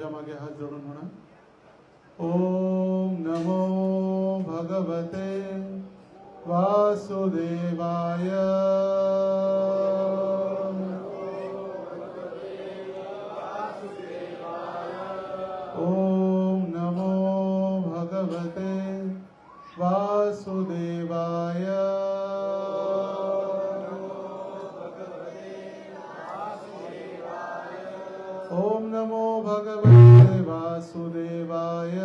माझ्या मागे हात जोडून म्हणा, ओम नमो भगवते वासुदेवाय। ओम नमो भगवते वासुदेवाय। ओम नमो भगवते वासुदेवाय।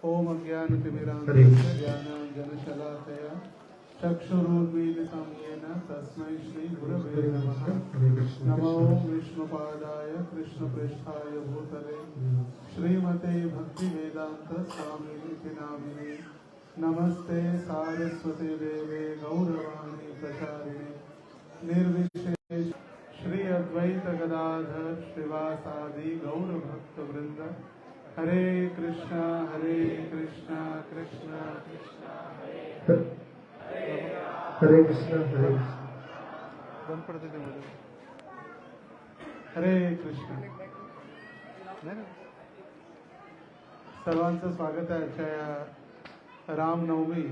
ओम अज्ञानतिमिरान्धस्य ज्ञानाञ्जनशलाकया चक्षुरुन्मीलितं येन तस्मै श्रीगुरवे नमः। नमो विष्णुपादाय कृष्णप्रेष्ठाय भूतले श्रीमते भक्तिवेदान्त स्वामिनिति नामिने। नमस्ते सारस्वते देवे गौरवाणी प्रचारिणे निर्विशेष श्री अद्वैत गदाधर श्रीवासादि गौरभक्तवृंद। हरे कृष्णा कृष्ण कृष्ण हरे कृष्ण बंद पडते ते मध्ये। हरे कृष्ण। सर्वांचं स्वागत आहे आजच्या या रामनवमी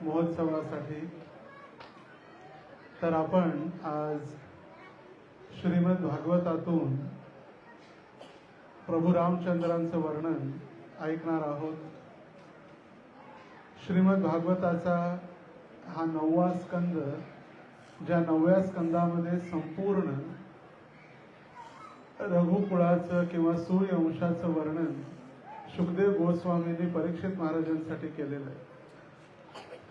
महोत्सवासाठी। तर आपण आज श्रीमद भागवतातून प्रभू रामचंद्रांचं वर्णन ऐकणार आहोत। श्रीमद भागवताचा हा 9वा स्कंद, ज्या 9व्या स्कंदामध्ये संपूर्ण रघुकुळाचं किंवा सूर्यवंशाचं वर्णन शुकदेव गोस्वामींनी परीक्षित महाराजांसाठी केलेलं आहे।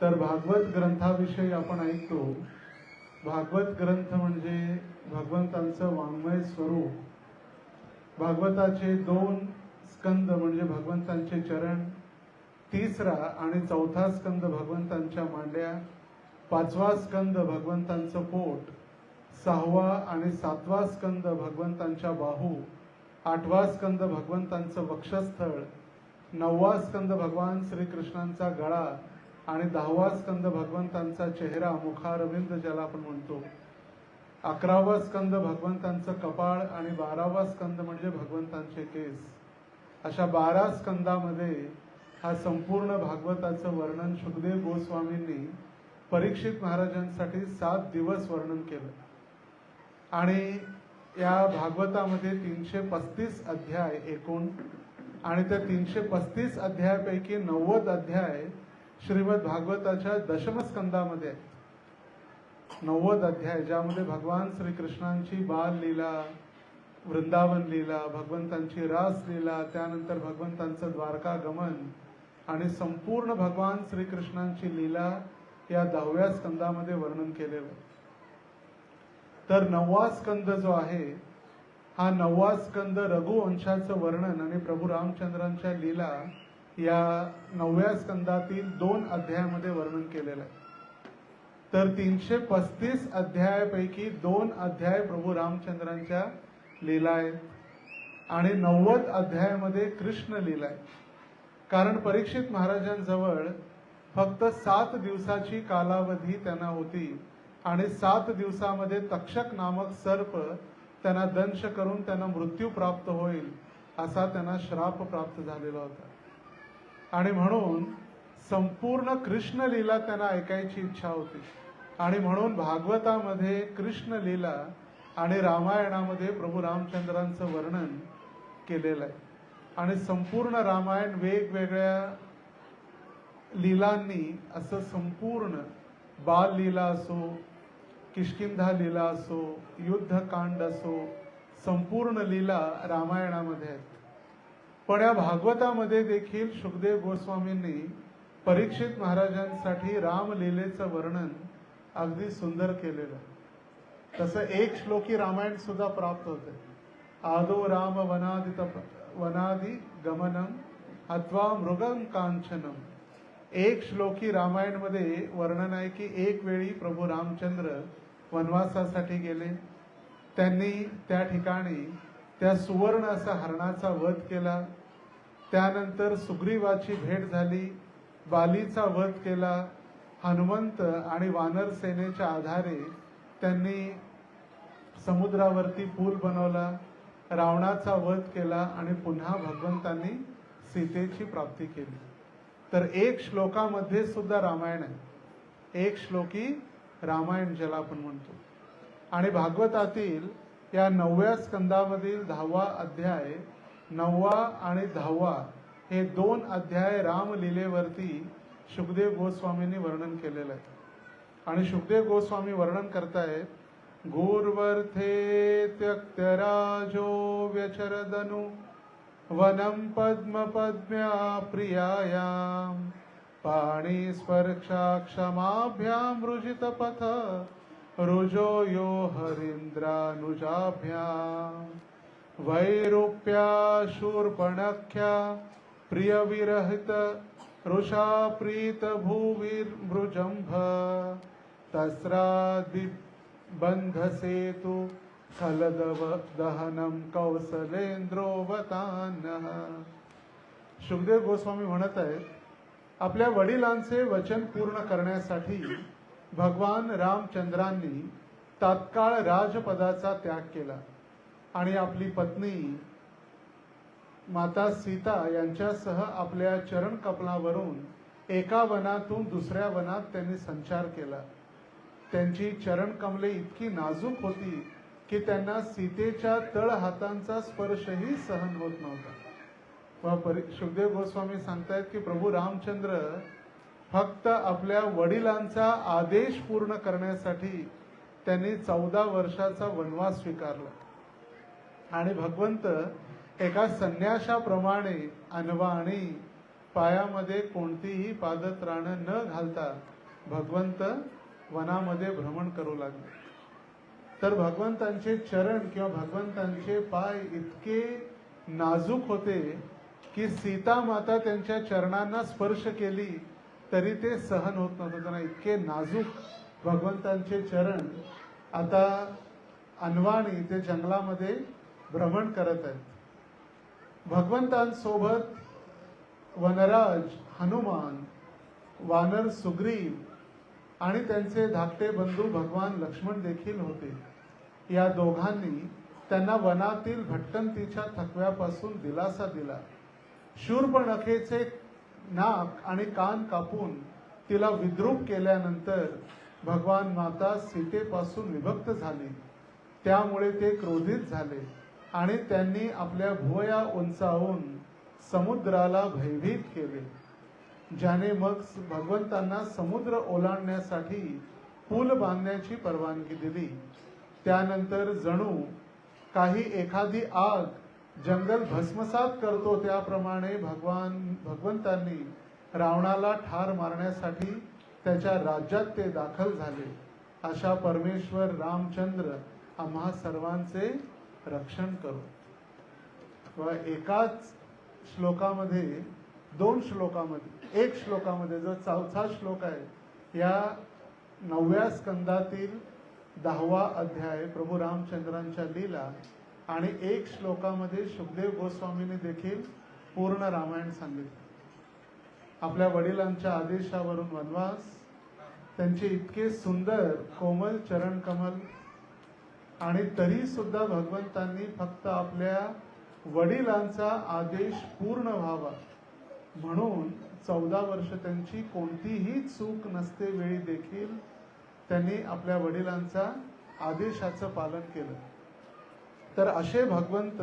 तर भागवत ग्रंथाविषयी आपण ऐकतो, भागवत ग्रंथ म्हणजे भगवंतांचं वाङ्मय स्वरूप। भागवताचे 2 स्कंद म्हणजे भगवंतांचे चरण, 3रा आणि 4था स्कंद भगवंतांच्या मांड्या, 5वा स्कंद भगवंतांचं पोट, 6वा आणि 7वा स्कंद भगवंतांच्या बाहू, 8वा स्कंद भगवंतांचं वक्षस्थळ, 9वा स्कंद भगवान श्रीकृष्णांचा गळा आणि 10वा स्कंद भगवंतांचा चेहरा मुखारविंद ज्याला आपण म्हणतो, 11वा स्कंद भगवंतांचं कपाळ आणि 12वा स्कंद म्हणजे भगवंतांचे केस। अशा 12 स्कंदामध्ये हा संपूर्ण भागवताचं वर्णन शुकदेव गोस्वामींनी परीक्षित महाराजांसाठी 7 दिवस वर्णन केलं। आणि या भागवतामध्ये 335 अध्याय एकूण, आणि त्या 335 अध्यायापैकी 90 अध्याय श्रीमद भागवताच्या दशम स्कंदामध्ये आहेत। 90 अध्याय ज्यामध्ये भगवान श्रीकृष्णांची बाल लीला, वृंदावन लीला, भगवंतांची रास लीला, त्यानंतर भगवंतांचं द्वारका गमन आणि संपूर्ण भगवान श्रीकृष्णांची लीला या 10व्या स्कंदामध्ये वर्णन केलेलं। तर 9वा स्कंद जो आहे, हा 9वा स्कंद रघुवंशाचं वर्णन आणि प्रभू रामचंद्रांच्या लीला या 9व्या स्कंदातील 2 अध्यायामध्ये वर्णन केलेलं आहे। तर 335 अध्यायापैकी 2 अध्याय प्रभू रामचंद्रांच्या लीला आहेत आणि 90 अध्यायामध्ये कृष्ण लीला आहे। कारण परीक्षित महाराजांजवळ फक्त 7 दिवसाची कालावधी त्यांना होती आणि 7 दिवसामध्ये तक्षक नामक सर्प त्यांना दंश करून त्यांना मृत्यू प्राप्त होईल असा त्यांना श्राप प्राप्त झालेला होता। आणि म्हणून संपूर्ण कृष्ण लीला त्यांना ऐकायची इच्छा होती आणि म्हणून भागवतामध्ये कृष्ण लीला आणि रामायणामध्ये प्रभू रामचंद्रांचं वर्णन केलेलं आहे। आणि संपूर्ण रामायण वेगवेगळ्या लीलांनी असं संपूर्ण बाल लीला असो, किष्किंधा लीला असो, युद्धकांड असो, संपूर्ण लीला रामायणामध्ये आहेत। पण या भागवतामध्ये देखील शुकदेव गोस्वामींनी परीक्षित महाराजांसाठी रामलीलेचं वर्णन अगदी सुंदर केलेलं। तसं 1 श्लोकी रामायण सुद्धा प्राप्त होते। आदो राम वनादि गमनम अथवा मृगम कांचनम। 1 श्लोकी रामायण मध्ये वर्णन आहे की एक वेळी प्रभू रामचंद्र वनवासासाठी गेले। त्यांनी त्या ठिकाणी त्या सुवर्ण असा हरणाचा वध केला त्यानंतर सुग्रीवाची भेट झाली, बालीचा वध केला, हनुमंत आणि वानर सेनेच्या आधारे त्यांनी समुद्रावरती पूल बनवला, रावणाचा वध केला आणि पुन्हा भगवंतांनी सीतेची प्राप्ती केली. तर एक श्लोकामध्ये सुद्धा रामायण आहे, एक श्लोकी रामायण ज्याला आपण म्हणतो. आणि भागवतातील या 9व्या स्कंदामधील 10वा अध्याय, 9वा आणि 10वा हे 2 अध्याय रामलीलेवरती शुकदेव गोस्वामींनी वर्णन केलेलं आहे. आणि शुकदेव गोस्वामी वर्णन करतायत, घोरवर्थे त्यक्तराजो व्यचरदनु वनं पद्म पद्म्या प्रियायां पाणी स्पर्शा क्षमाभ्यां रुजित पथ रुजो यो हरीन्द्रानुजाभ्यां वैरूप्या शूर्पणख्या प्रियविरहित रुषा प्रीत भूविर्मृजंभ तस्रादि बंधसेतु खलदव दहनम कौसलेंद्रोवतान्नः. शुकदेव गोस्वामी म्हणत आहेत, आपल्या वडिलांचे वचन पूर्ण करण्यासाठी भगवान रामचंद्रांनी तात्काळ राजपदाचा त्याग केला आणि आपली पत्नी माता सीता यांच्यासह आपल्या चरण कमलावरून एका वनातून दुसऱ्या वनात त्यांनी संचार केला. त्यांची चरण कमले इतकी नाजूक होती की त्यांना सीतेच्या तळ हातांचा स्पर्शही सहन होत नव्हता. शुकदेव गोस्वामी सांगतायत की प्रभू रामचंद्र फक्त आपल्या वडिलांचा आदेश पूर्ण करण्यासाठी त्यांनी 14 वर्षाचा वनवास स्वीकारला. आणि भगवंत एका संन्याशाप्रमाणे अनवाणी पायामध्ये कोणतीही पादत्राण न घालता भगवंत वनामध्ये भ्रमण करू लागले. तर भगवंतांचे चरण किंवा भगवंतांचे पाय इतके नाजूक होते की सीता माता त्यांच्या चरणांना स्पर्श केली तरी ते सहन होत नव्हतं. त्यांना इतके नाजूक भगवंतांचे चरण. आता अनवाणी ते जंगलामध्ये भ्रमण करत आहेत. भगवंतांसोबत वनराज हनुमान, वानर सुग्रीव आणि त्यांचे धाकटे बंधू भगवान लक्ष्मण देखील होते. या दोघांनी त्यांना वनातील भटकंतीच्या थकव्यापासून दिलासा दिला. शूर्पणखेचे नाक आणि कान कापून तिला विद्रूप केल्यानंतर भगवान माता सीतेपासून विभक्त झाली. त्यामुळे ते क्रोधित झाले आणि त्यांनी आपल्या भुवया उंचावून समुद्राला भयभीत केले, ज्याने मग भगवंतांना समुद्र ओलांडण्यासाठी पूल बांधण्याची परवानगी दिली. त्यानंतर जणू काही एखादी आग जंगल भस्मसात करतो त्याप्रमाणे भगवंतांनी रावणाला ठार मारण्यासाठी त्याच्या राज्यात ते दाखल झाले. अशा परमेश्वर रामचंद्र आम्हा सर्वांचे रक्षण करो. एकाच श्लोकामध्ये 2 श्लोकामध्ये, एक श्लोकामध्ये जो 4था श्लोक आहे या 9व्या स्कंदातील 10वा अध्याय प्रभू रामचंद्रांच्या लीला, आणि एक श्लोकामध्ये शुकदेव गोस्वामीने देखील पूर्ण रामायण सांगितले. आपल्या वडिलांच्या आदेशावरून वनवास, त्यांचे इतके सुंदर कोमल चरण कमल, आणि तरी सुद्धा भगवंतांनी फक्त आपल्या वडिलांचा आदेश पूर्ण व्हावा म्हणून 14 वर्ष त्यांची कोणतीही चूक नसते वेळी देखील त्यांनी आपल्या वडिलांचा आदेशाचं पालन केलं. तर असे भगवंत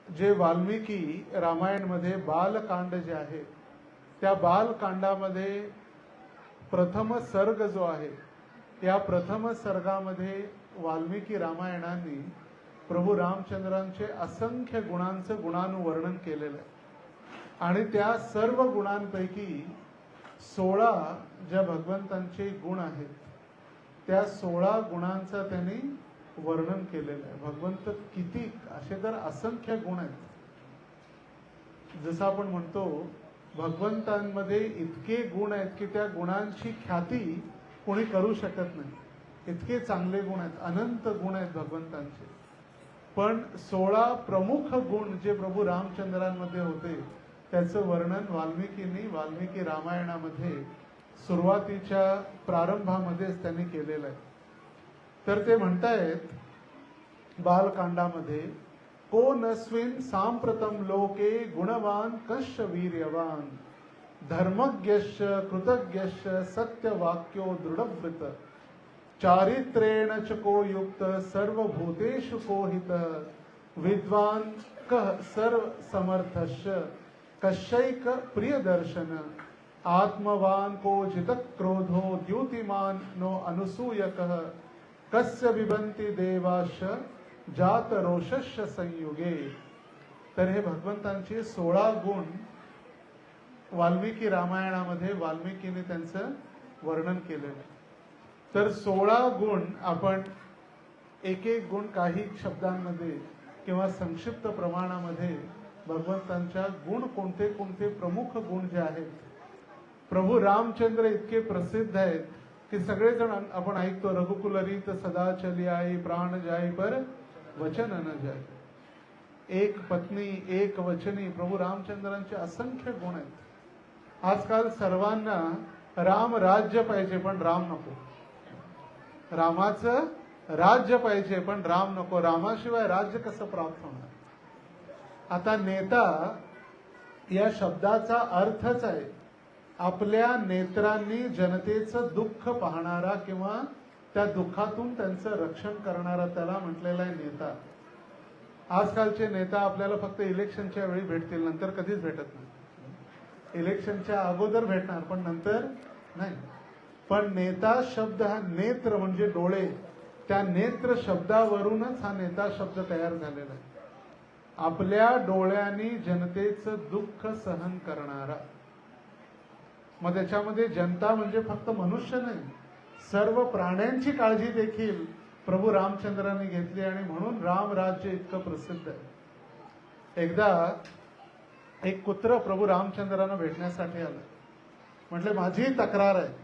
जे वाल्मिकी रामायणमध्ये बालकांड जे आहे त्या बालकांडामध्ये प्रथम सर्ग जो आहे, या प्रथम सर्गामध्ये वाल्मिकी रामायणाने प्रभू रामचंद्रांचे असंख्य गुणांचं गुणानुवर्णन केलेलं आहे. आणि त्या सर्व गुणांपैकी 16 ज्या भगवंतांचे गुण आहेत त्या 16 गुणांचं त्यांनी वर्णन केलेलं आहे. भगवंत किती असे तर असंख्य गुण आहेत. जसं आपण म्हणतो भगवंतांमध्ये इतके गुण आहेत की त्या गुणांची ख्याती कोणी करू शकत नाही. इतके चांगले गुण आहेत, अनंत गुण आहेत भगवंतांचे. पण 16 प्रमुख गुण जे प्रभू रामचंद्रांमध्ये होते त्याचं वर्णन वाल्मिकी रामायणामध्ये सुरुवातीच्या प्रारंभामध्येच त्यांनी केलेलं आहे. तर ते म्हणतायत बालकांडामध्ये, को नस्विन सांप्रतम लोके गुणवान कश्च वीर्यवान धर्मज्ञश्च कृतज्ञश्च सत्यवाक्यो दृढव्रत चारित्रेण च को युक्त सर्वभूतेषु को हित विद्वान कः सर्व समर्थश्च कश्चैक प्रियदर्शन आत्मवान को जित क्रोधो द्युतिमान नो अनुसूयकः कस्य विबंति देवाश्च जात रोषस्य संयुगे. तर हे भगवंतांचे 16 गुण वाल्मिकी रामायणामध्ये वाल्मिकीने त्यांचं वर्णन केलेलं आहे. तर 16 गुण आपण एक एक गुण काही शब्दांमध्ये किंवा संक्षिप्त प्रमाणामध्ये भगवंतांच्या गुण कोणते कोणते प्रमुख गुण जे आहेत. प्रभू रामचंद्र इतके प्रसिद्ध आहेत की सगळेजण आपण ऐकतो, रघुकुलरीत सदा चली आई प्राण जाई पर वचन न जाई. एक पत्नी एक वचनी प्रभू रामचंद्रांचे असंख्य गुण आहेत. आजकाल सर्वांना राम राज्य पाहिजे पण राम नको. रामाचं राज्य पाहिजे पण राम नको. रामाशिवाय राज्य कसं प्राप्त होणार. आता नेता या शब्दाचा अर्थच आहे आपल्या नेत्रांनी जनतेचं दुःख पाहणारा किंवा त्या दुःखातून त्यांचं रक्षण करणारा, त्याला म्हटलेला आहे नेता. आजकालचे नेता आपल्याला फक्त इलेक्शनच्या वेळी भेटतील, नंतर कधीच भेटत नाही. इलेक्शनच्या अगोदर भेटणार पण नंतर नाही. पण नेता शब्द हा नेत्र म्हणजे डोळे, त्या नेत्र शब्दावरूनच हा नेता शब्द तयार झालेला आहे. आपल्या डोळ्यांनी जनतेचं दुःख सहन करणारा. मग त्याच्यामध्ये जनता म्हणजे फक्त मनुष्य नाही, सर्व प्राण्यांची काळजी देखील प्रभू रामचंद्रांनी घेतली आणि म्हणून राम राज्य इतकं प्रसिद्ध आहे. एकदा एक कुत्र प्रभू रामचंद्रांना भेटण्यासाठी आलं. म्हटले माझी तक्रार आहे.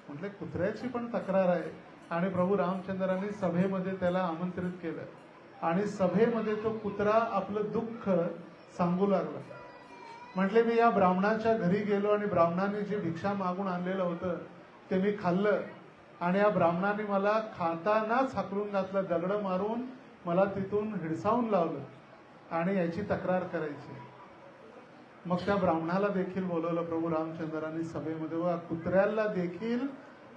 म्हटले कुत्र्याची पण तक्रार आहे. आणि प्रभू रामचंद्रांनी सभेमध्ये त्याला आमंत्रित केलं आणि सभेमध्ये तो कुत्रा आपलं दुःख सांगू लागला. म्हटले मी या ब्राह्मणाच्या घरी गेलो आणि ब्राह्मणाने जे भिक्षा मागून आणलेलं होतं ते मी खाल्लं आणि या ब्राह्मणाने मला खातानाच हाकलून घातलं, दगड मारून मला तिथून हिडसावून लावलं आणि याची तक्रार करायची. मग त्या ब्राह्मणाला देखील बोलवलं प्रभू रामचंद्रांनी सभेमध्ये. व कुत्र्याला देखील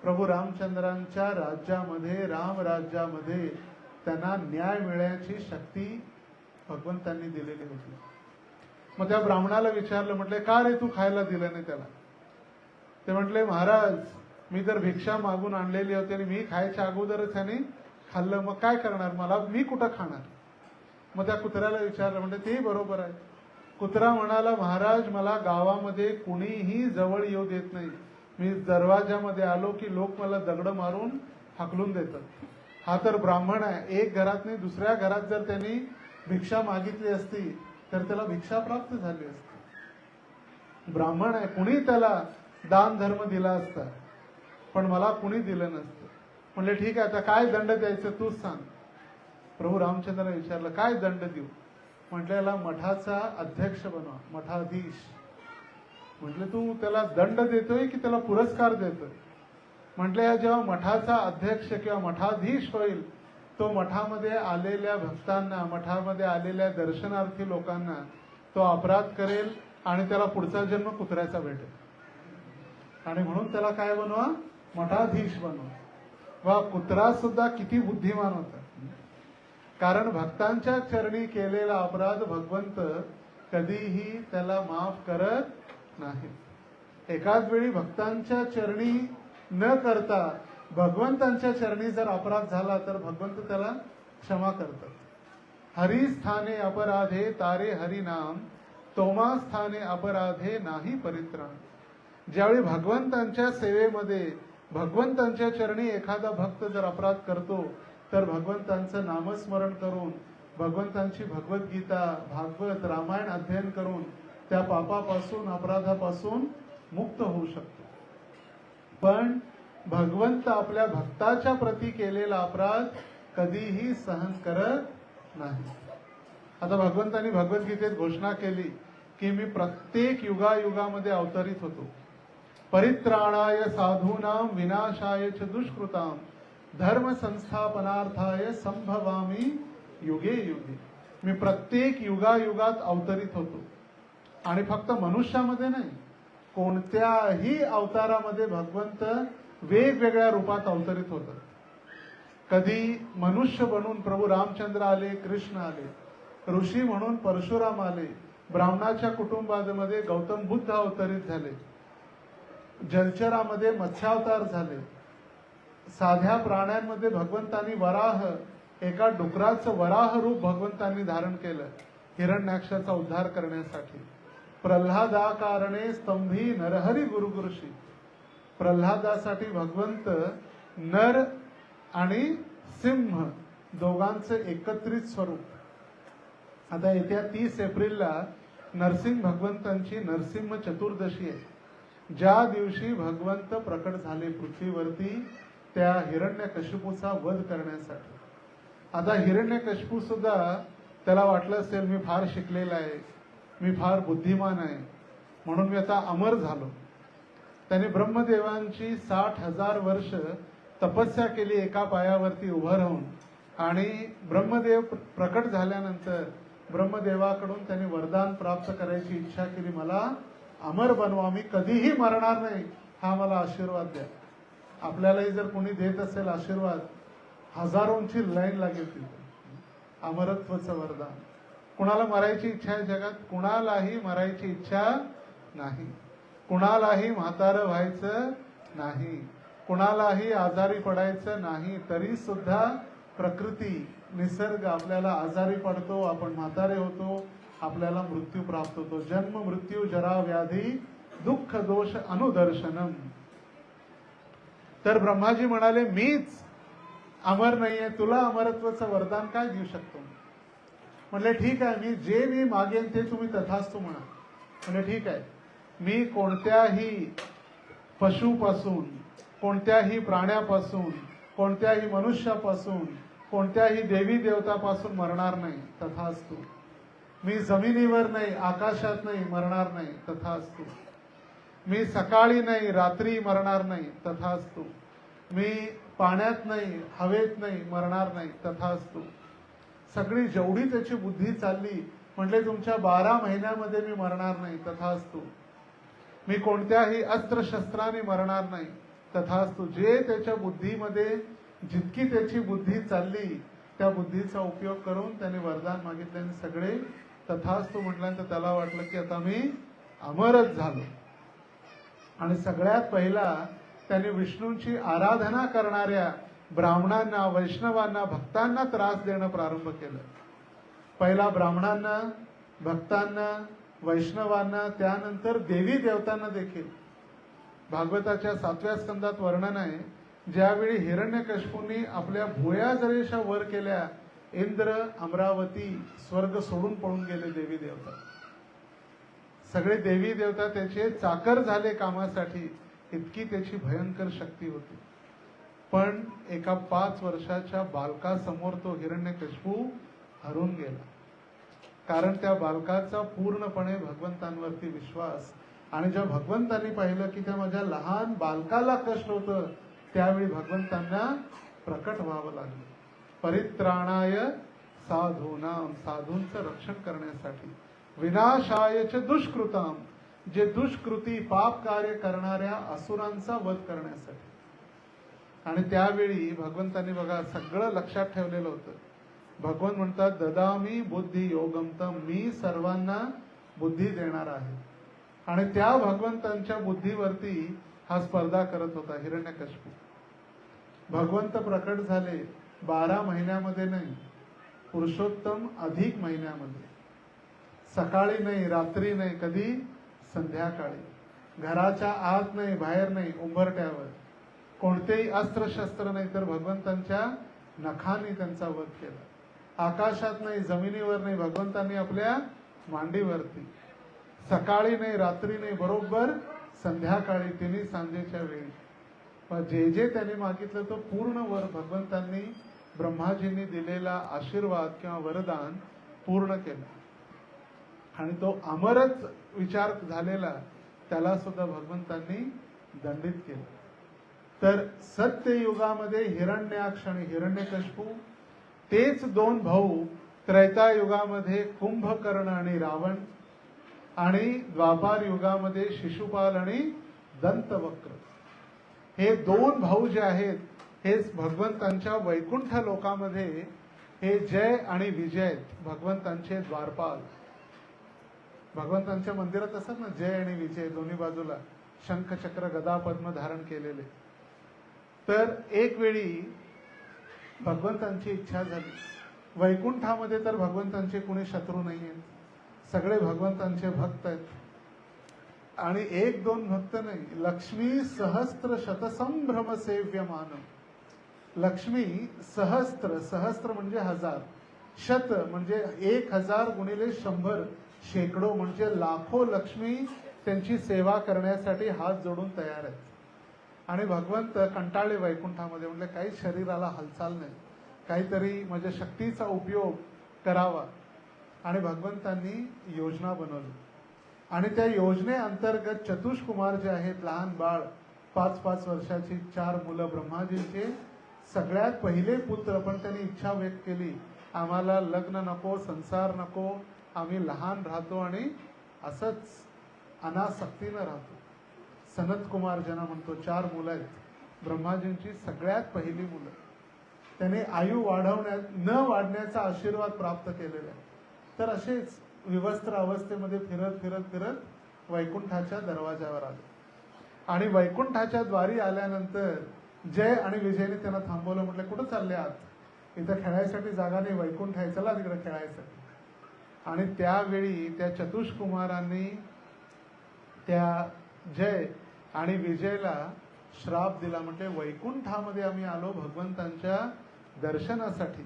प्रभू रामचंद्रांच्या राज्यामध्ये, राम राज्यामध्ये त्यांना न्याय मिळण्याची शक्ती भगवंतांनी दिलेली होती. मग त्या ब्राह्मणाला विचारलं, म्हटले का रे तू खायला दिलं नाही त्याला. ते म्हटले महाराज मी तर भिक्षा मागून आणलेली होती आणि मी खायच्या अगोदरच त्याने खाल्लं, मग काय करणार, मला मी कुठं खाणार. मग त्या कुत्र्याला विचारलं. म्हणजे तेही बरोबर आहे. कुत्रा म्हणाला महाराज मला गावामध्ये कुणीही जवळ येऊ देत नाही. मी दरवाजामध्ये आलो की लोक मला दगड मारून हाकलून देतात. हा तर ब्राह्मण आहे. एक घरात नाही दुसऱ्या घरात जर त्यांनी भिक्षा मागितली असती तर त्याला भिक्षा प्राप्त झाली असती. ब्राह्मण आहे, कुणी त्याला दान धर्म दिला असता पण मला कुणी दिलं नसतं. म्हणले ठीक आहे आता काय दंड द्यायचं तूच सांग. प्रभू रामचंद्राने विचारलं काय दंड देऊ. म्हटल्याला मठाचा अध्यक्ष बनवा, मठाधीश. म्हटले तू त्याला दंड देतोय की त्याला पुरस्कार देतोय. म्हटले जेव्हा मठाचा अध्यक्ष किंवा मठाधीश होईल तो मठामध्ये आलेल्या भक्तांना, मठामध्ये आलेल्या दर्शनार्थी लोकांना तो अपराध करेल आणि त्याला पुढचा जन्म कुत्र्याचा भेटेल. आणि म्हणून त्याला काय बनवा, मठाधीश बनवा. वा कुत्रा सुद्धा किती बुद्धिमान होता. कारण भक्तांच्या चरणी केलेला अपराध भगवंत कधीही त्याला माफ करत नाही. एकाच वेळी भक्तांच्या चरणी न करता भगवंतांच्या चरणी जर अपराध झाला तर भगवंत त्याला क्षमा करतात. हरी स्थाने अपराधे तारे हरी नाम तोमा स्थाने अपराधे नाही परित्राण. ज्यावेळी भगवंतांच्या सेवेमध्ये भगवंतांच्या चरणी एखादा भक्त जर अपराध करतो तर भगवंतांचं नामस्मरण करून, भगवंतांची भगवद्गीता, भागवत, रामायण अध्ययन करून त्या पापापासून, अपराधापासून मुक्त होऊ शकतो. पण भगवंत आपल्या भक्ताच्या प्रती केलेला अपराध कधीही सहन करत नाही. आता भगवंतांनी भगवद्गीतेत घोषणा केली की मी प्रत्येक युगायुगामध्ये अवतरित होतो. परित्राणाय साधूनां विनाशाय च दुष्कृतां धर्म संस्थापनार्थाय संभवामी युगे युगे. मी प्रत्येक युगायुगात अवतरित होतो. आणि फक्त मनुष्यामध्ये नाही, कोणत्याही अवतारामध्ये भगवंत वेगवेगळ्या रूपात अवतरित होतात. कधी मनुष्य बनून प्रभू रामचंद्र आले, कृष्ण आले, ऋषी म्हणून परशुराम आले, ब्राह्मणाच्या कुटुंबामध्ये गौतम बुद्ध अवतरित झाले, जलचरामध्ये मत्स्यावतार झाले, साध्या प्राण्यांमध्ये भगवंतांनी वराह, एका डुकराचं वराह रूप भगवंतांनी धारण केलं हिरण्याक्षाचा उद्धार करण्यासाठी. प्रल्हादाकारणे स्तंभी नरहरी गुरुगुरुशी. प्रल्हादासाठी भगवंत नर आणि सिंह दोघांचं एकत्रित स्वरूप. आता येत्या 30 एप्रिलला नरसिंह भगवंतांची नरसिंह चतुर्दशी आहे. ज्या दिवशी भगवंत प्रकट झाले पृथ्वीवरती त्या हिरण्यकशिपूचा वध करण्यासाठी. आता हिरण्यकशिपू सुद्धा त्याला वाटलं असेल मी फार शिकलेला आहे, मी फार बुद्धिमान आहे, म्हणून मी आता अमर झालो. त्याने ब्रह्मदेवांची 60,000 वर्ष तपस्या केली एका पायावरती उभं राहून. आणि ब्रह्मदेव प्रकट झाल्यानंतर ब्रह्मदेवाकडून त्यांनी वरदान प्राप्त करायची इच्छा केली, मला अमर बनवा, मी कधीही मरणार नाही, हा मला आशीर्वाद द्या. आपल्यालाही जर कोणी देत असेल आशीर्वाद, हजारोंची लाईन लागेल तिथे. अमरत्वाचं वरदान. कुणाला मरायची इच्छा आहे जगात? कुणालाही मरायची इच्छा नाही. कुणालाही म्हातारं व्हायचं नाही. कुणालाही आजारी पडायचं नाही. तरी सुद्धा प्रकृती, निसर्ग आपल्याला आजारी पडतो, आपण म्हातारे होतो, आपल्याला मृत्यू प्राप्त होतो. जन्म मृत्यू जरा व्याधी दुःख दोष अनुदर्शनम. तर ब्रह्माजी म्हणाले मीच अमर नाहीये, तुला अमरत्वाचं वरदान काय देऊ शकतो? म्हणले ठीक आहे, मी मागेन ते तुम्ही तथास्तु म्हणा. म्हणजे ठीक आहे, मी कोणत्याही पशुपासून, कोणत्याही प्राण्यापासून, कोणत्याही मनुष्यापासून, कोणत्याही देवी देवतापासून मरणार नाही, तथास्तु. मी जमिनीवर नाही, आकाशात नाही, मरणार नाही, तथास्तु. मी सकाळी नाही, रात्री मरणार नाही, तथास्तु. मी पाण्यात नाही, हवेत नाही, मरणार नाही, तथास्तु. सगळी जेवढी त्याची बुद्धी चालली, म्हटले तुमच्या 12 महिन्यामध्ये मी मरणार नाही, तथास्तु. मी कोणत्याही अस्त्रशस्त्राने मरणार नाही, तथास्तु. जे त्याच्या बुद्धीमध्ये जितकी त्याची बुद्धी चालली, त्या बुद्धीचा उपयोग करून त्याने वरदान मागितले आणि सगळे तथास्तु म्हटल्यानंतर त्याला वाटलं की आता मी अमरच झालो. आणि सगळ्यात पहिला त्याने विष्णूंची आराधना करणाऱ्या ब्राह्मणांना, वैष्णवांना, भक्तांना त्रास देणं प्रारंभ केलं. पहिला ब्राह्मणांना, भक्तांना, वैष्णवांना, त्यानंतर देवी देवतांना देखील. भागवताच्या 7व्या स्कंदात वर्णन आहे, ज्यावेळी हिरण्यकशिपूंनी आपल्या भुया जरेशा वर केल्या, इंद्र, अमरावती, स्वर्ग सोडून पळून गेले देवी देवता. सगळे देवी देवता त्याचे चाकर झाले कामासाठी, इतकी त्याची भयंकर शक्ती होती. पण एका 5 वर्षाच्या बालकासमोर तो हिरण्यकशिपू हरून गेला. कारण त्या बालकाचा पूर्णपणे भगवंतांवरती विश्वास. आणि जेव्हा भगवंतांनी पाहिलं की त्या माझ्या लहान बालकाला कष्ट होतं, त्यावेळी भगवंतांना प्रकट व्हावं लागलं. परित्राणाय साधूनां, साधूंचं रक्षण करण्यासाठी. विनाशाय च दुष्कृतां, जे दुष्कृती, पाप कार्य करणाऱ्या असुरांचा वध करण्यासाठी. आणि त्यावेळी भगवंतांनी बघा सगळं लक्षात ठेवलेलं होतं. भगवंत म्हणतात ददामी बुद्धी योगम तम, मी सर्वांना बुद्धी देणार आहे. आणि त्या भगवंतांच्या बुद्धीवरती हा स्पर्धा करत होता हिरण्यकशिपू. भगवंत प्रकट झाले 12 महिन्यामध्ये नाही, पुरुषोत्तम अधिक महिन्यामध्ये. सकाळी नाही, रात्री नाही, कधी? संध्याकाळी. घराच्या आत नाही, बाहेर नाही, उंबरट्यावर. कोणतेही अस्त्रशस्त्र नाही, तर भगवंतांच्या नखांनी त्यांचा वध केला. आकाशात नाही, जमिनीवर नाही, भगवंतांनी आपल्या मांडीवरती. सकाळी नाही, रात्री नाही, बरोबर संध्याकाळी, तिन्ही सांजेच्या वेळी. पण जे जे त्यांनी मागितलं तो पूर्ण वर भगवंतांनी ब्रह्माजींनी दिलेला आशीर्वाद किंवा वरदान पूर्ण केलं आणि तो अमरच विचार झालेला त्याला सुद्धा भगवंतांनी दंडित केलं. तर सत्ययुगामध्ये हिरण्याक्ष आणि हिरण्यकशिपू तेच दोन भाऊ त्रेतायुगामध्ये कुंभकर्ण आणि रावण आणि द्वापार युगामध्ये शिशुपाल आणि दंतवक्र हे दोन भाऊ जे आहेत हे भगवंतांच्या वैकुंठ लोकामध्ये हे जय आणि विजय भगवंतांचे द्वारपाल. भगवंतांच्या मंदिरात असतात ना जय आणि विजय दोन्ही बाजूला शंख चक्र गदा पद्म धारण केलेले. तर एक वेळी भगवंतांची इच्छा झाली. वैकुंठामध्ये तर भगवंतांचे कुणी शत्रू नाही आहेत, सगळे भगवंतांचे भक्त आहेत. आणि एक दोन भक्त नाही, लक्ष्मी सहस्त्र शतसंभ्रम सेव्यमान. लक्ष्मी सहस्त्र, सहस्त्र म्हणजे हजार, शत म्हणजे 1000 गुणिले 100, शेकडो म्हणजे लाखो लक्ष्मी त्यांची सेवा करण्यासाठी हात जोडून तयार आहेत. आणि भगवंत कंटाळले वैकुंठामध्ये, म्हणजे काही शरीराला हालचाल नाही, काहीतरी म्हणजे शक्तीचा उपयोग करावा. आणि भगवंतांनी योजना बनवली आणि त्या योजनेअंतर्गत चतुष्कुमार जे आहेत, लहान बाळ 5-5 वर्षाची 4 मुलं ब्रह्माजींचे सगळ्यात पहिले पुत्र, पण त्यांनी इच्छा व्यक्त केली आम्हाला लग्न नको, संसार नको, आम्ही लहान राहतो आणि असंच अनासक्तीनं राहतो. सनत कुमार ज्यांना म्हणतो 4 मुलं आहेत ब्रह्माजींची, सगळ्यात पहिली मुलं. त्याने आयु न वाढण्याचा आशीर्वाद प्राप्त केलेला आहे. तर असेच विवस्त्र अवस्थेमध्ये फिरत फिरत फिरत वैकुंठाच्या दरवाजावर आले आणि वैकुंठाच्या द्वारी आल्यानंतर जय आणि विजयने त्यांना थांबवलं. म्हटलं कुठं चालले आत, इथं खेळायसाठी जागा नाही, वैकुंठ आहे, चला तिकडे खेळायसाठी. आणि त्यावेळी त्या चतुष्कुमारांनी त्या जय आणि विजयला श्राप दिला. म्हणजे वैकुंठामध्ये आम्ही आलो भगवंतांच्या दर्शनासाठी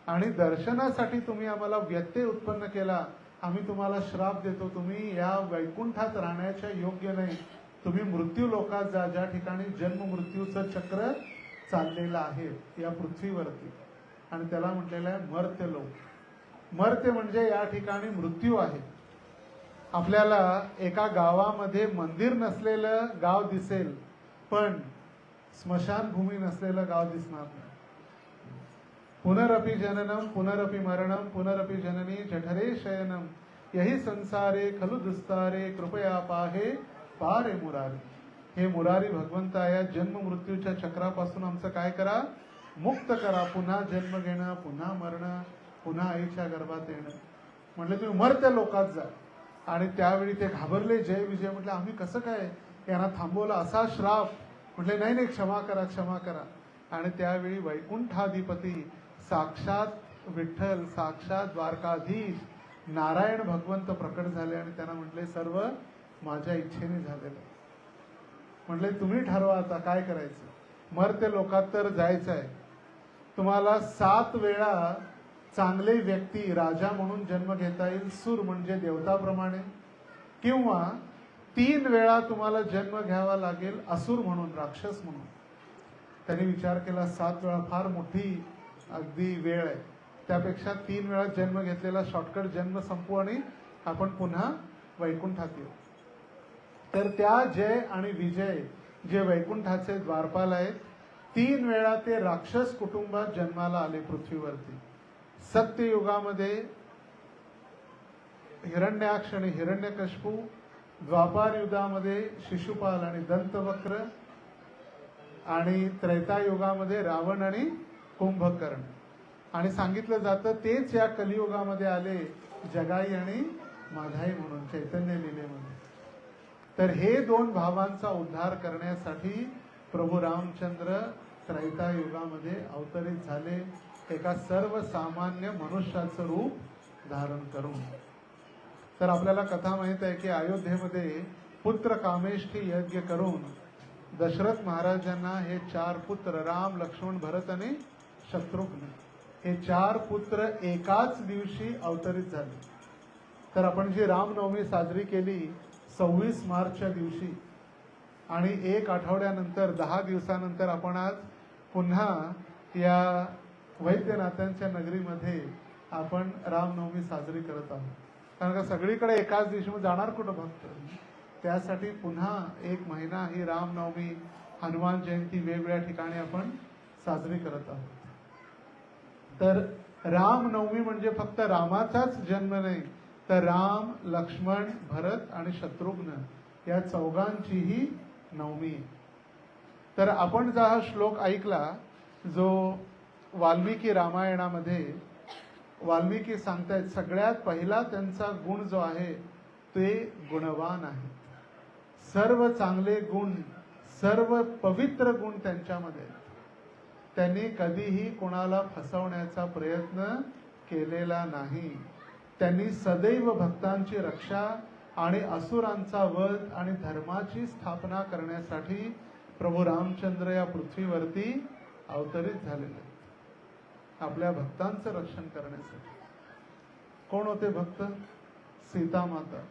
आणि दर्शनासाठी तुम्ही आम्हाला व्यत्यय उत्पन्न केला, आम्ही तुम्हाला श्राप देतो, तुम्ही या वैकुंठात राहण्याच्या योग्य नाही, तुम्ही मृत्यू लोकात जा, ज्या ठिकाणी जन्म मृत्यूचं चक्र चाललेलं आहे या पृथ्वीवरती. आणि त्याला म्हटलेलं आहे मर्त्य लोक. मर्त्य म्हणजे या ठिकाणी मृत्यू आहे. आपल्याला एका गावामध्ये मंदिर नसलेलं गाव दिसेल, पण स्मशानभूमी नसलेलं गाव दिसणार नाही. पुनरपि जननम पुनरपि मरणम पुनरपि जननी जठरे शयनम यही संसारे खलु दुस्तारे कृपया पाहे पारे मुरारी. हे मुरारी भगवंता, या जन्म मृत्यूच्या चक्रापासून आमचं काय करा, मुक्त करा. पुन्हा जन्म घेणं, पुन्हा मरणं, पुन्हा आईच्या गर्भात येणं. म्हटलं तुम्ही मर्त्य लोकात जा. आणि त्यावेळी ते घाबरले. जय विजय म्हटलं आम्ही कसं काय यांना थांबवलं, असा श्राप. म्हटले नाही नाही, क्षमा करा, क्षमा करा. आणि त्यावेळी वैकुंठाधिपती साक्षात विठ्ठल, साक्षात द्वारकाधीश नारायण भगवंत प्रकट झाले आणि त्यांना म्हटले सर्व माझ्या इच्छेने झालेलं. म्हटले तुम्ही ठरवा आता काय करायचं. मर्त्य लोकात तर जायचं आहे, तुम्हाला 7 वेळा चांगले व्यक्ती राजा म्हणून जन्म घेता येईल, सुर म्हणजे देवताप्रमाणे, किंवा 3 वेळा तुम्हाला जन्म घ्यावा लागेल असुर म्हणून, राक्षस म्हणून. त्यांनी विचार केला 7 वेळा फार मोठी अगदी वेळ आहे, त्यापेक्षा 3 वेळा जन्म घेतलेला शॉर्टकट जन्म संपू आणि आपण पुन्हा वैकुंठात येऊ. तर त्या जय आणि विजय जे वैकुंठाचे द्वारपाल आहेत, 3 वेळा ते राक्षस कुटुंबात जन्माला आले पृथ्वीवरती. सत्ययुगामध्ये हिरण्याक्ष आणि हिरण्यकशिपू, द्वापार युगामध्ये शिशुपाल आणि दंतवक्र, आणि त्रेतायुगामध्ये रावण आणि कुंभकर्ण. आणि सांगितलं जातं तेच या कलियुगामध्ये आले जगाई आणि माधाई म्हणून चैतन्य लीलेमध्ये. तर हे 2 भावांचा उद्धार करण्यासाठी प्रभू रामचंद्र त्रेतायुगामध्ये अवतरित झाले, एका सर्वसामान्य मनुष्याचं रूप धारण करून. तर आपल्याला कथा माहित आहे की अयोध्येमध्ये पुत्र कामेष्ठी यज्ञ करून दशरथ महाराजांना हे 4 पुत्र राम, लक्ष्मण, भरत आणि शत्रुघ्न हे 4 पुत्र एकाच दिवशी अवतरित झाले. तर आपण जी रामनवमी साजरी केली 26 मार्चच्या दिवशी, आणि 1 आठवड्यानंतर 10 दिवसानंतर आपण आज पुन्हा या वैद्यनाथांच्या नगरीमध्ये आपण रामनवमी साजरी करत आहोत. कारण का सगळीकडे एकाच दिवशी जाणार कुठं भक्त. त्यासाठी पुन्हा 1 महिना ही रामनवमी, हनुमान जयंती वेगवेगळ्या ठिकाणी आपण साजरी करत आहोत. तर रामनवमी म्हणजे फक्त रामाचाच जन्म नाही, तर राम, लक्ष्मण, भरत आणि शत्रुघ्न या चौघांचीही नवमी आहे. तर आपण जो हा श्लोक ऐकला, जो वाल्मिकी रामायणामध्ये वाल्मिकी सांगतायत, सगळ्यात पहिला त्यांचा गुण जो आहे ते गुणवान आहे. सर्व चांगले गुण, सर्व पवित्र गुण त्यांच्यामध्ये आहेत. त्यांनी कधीही कोणाला फसवण्याचा प्रयत्न केलेला नाही. त्यांनी सदैव भक्तांची रक्षा आणि असुरांचा वध आणि धर्माची स्थापना करण्यासाठी प्रभू रामचंद्र या पृथ्वीवरती अवतरित झालेले आहेत. आपल्या भक्तांचं रक्षण करण्यासाठी. कोण होते भक्त? सीता माता.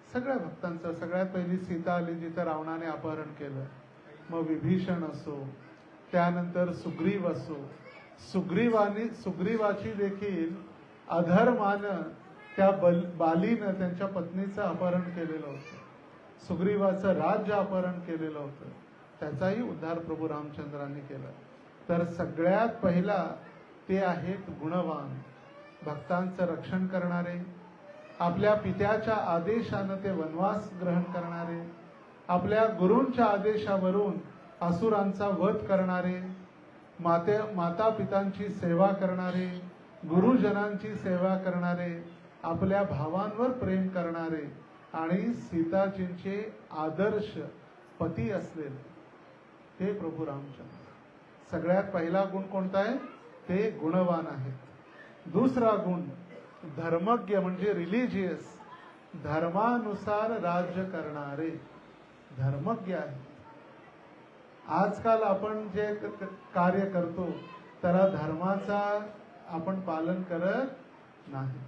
सगळ्या भक्तांचं. सगळ्यात पहिली सीता आली जिथं रावणाने अपहरण केलं. मग विभीषण असो, त्यानंतर सुग्रीव असो. सुग्रीवाची देखील अधर्मानं त्या बालीनं त्यांच्या पत्नीचं अपहरण केलेलं होतं. सुग्रीवाचं राज्य अपहरण केलेलं होतं. त्याचाही उद्धार प्रभू रामचंद्रांनी केला. तर सगळ्यात पहिला ते आहेत गुणवान, भक्तांचं रक्षण करणारे, आपल्या पित्याच्या आदेशानं ते वनवास ग्रहण करणारे, आपल्या गुरूंच्या आदेशावरून असुरांचा वध करणारे, माता पितांची सेवा करणारे, गुरुजनांची सेवा करणारे, आपल्या भावांवर प्रेम करणारे आणि सीताजींचे आदर्श पती असलेले ते प्रभू रामचंद्र. सगळ्यात पहिला गुण कोणता आहे? ते गुणवान आहेत. दुसरा गुण धर्मज्ञ म्हणजे रिलिजियस, धर्मानुसार राज्य करणारे धर्मज्ञ आहेत. आजकाल आपण जे कार्य करतो त्याला धर्माचा आपण पालन करत नाही.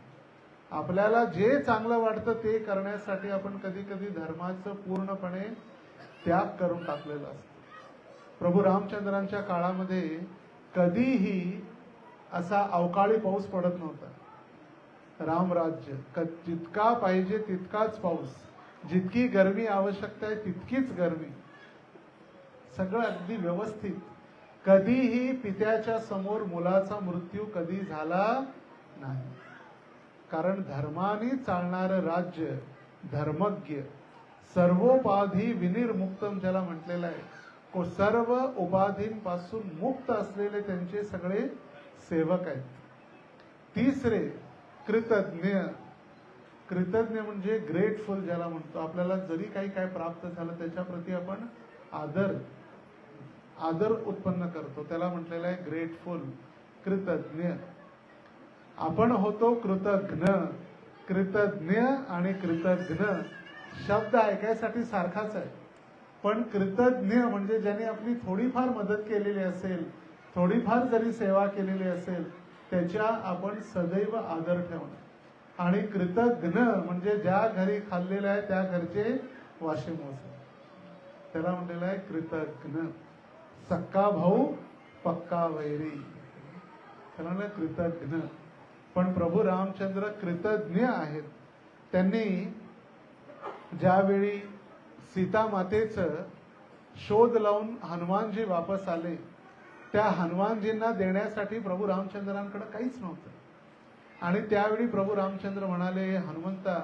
आपल्याला जे चांगलं वाटतं ते करण्यासाठी आपण कधी कधी धर्माचं पूर्णपणे त्याग करून टाकलेलं असतं. प्रभू रामचंद्रांच्या काळामध्ये कधीही असा अवकाळी पाऊस पडत नव्हता. रामराज्य जितका पाहिजे तितकाच पाऊस, जितकी गरमी आवश्यकता आहे तितकीच गरमी, सगळं अगदी व्यवस्थित. कधीही पित्याच्या समोर मुलाचा मृत्यू कधी झाला नाही. कारण धर्माने चालणारं राज्य, धर्मज्ञ, सर्वोपाधी विनिर्मुक्तम ज्याला म्हटलेलं आहे, सर्व उपाधींपासून मुक्त असलेले त्यांचे सगळे सेवक आहेत. तिसरे कृतज्ञ. कृतज्ञ म्हणजे ग्रेटफुल ज्याला म्हणतो. आपल्याला जरी काही काय प्राप्त झालं त्याच्याप्रती आपण आदर उत्पन्न करतो, त्याला म्हटलेलं आहे ग्रेटफुल, कृतज्ञ. आपण होतो कृतज्ञ. कृतज्ञ आणि कृतज्ञ शब्द ऐकायसाठी सारखाच आहे, पण कृतज्ञ म्हणजे ज्याने आपली थोडीफार मदत केलेली असेल, थोडीफार जरी सेवा केलेली असेल, त्याच्या आपण सदैव आदर ठेवणं. आणि कृतज्ञ म्हणजे ज्या घरी खाल्लेलं आहे त्या घरचे वाशे मोजणे, त्याला म्हटलेलं आहे कृतज्ञ. सक्का भाऊ पक्का वैरी, त्याला कृतज्ञ. पण प्रभू रामचंद्र कृतज्ञ आहेत. त्यांनी ज्यावेळी सीता मातेचं शोध लावून हनुमानजी वापस आले, त्या हनुमानजींना देण्यासाठी प्रभू रामचंद्रांकडे काहीच नव्हतं. आणि त्यावेळी प्रभू रामचंद्र म्हणाले, हनुमंता,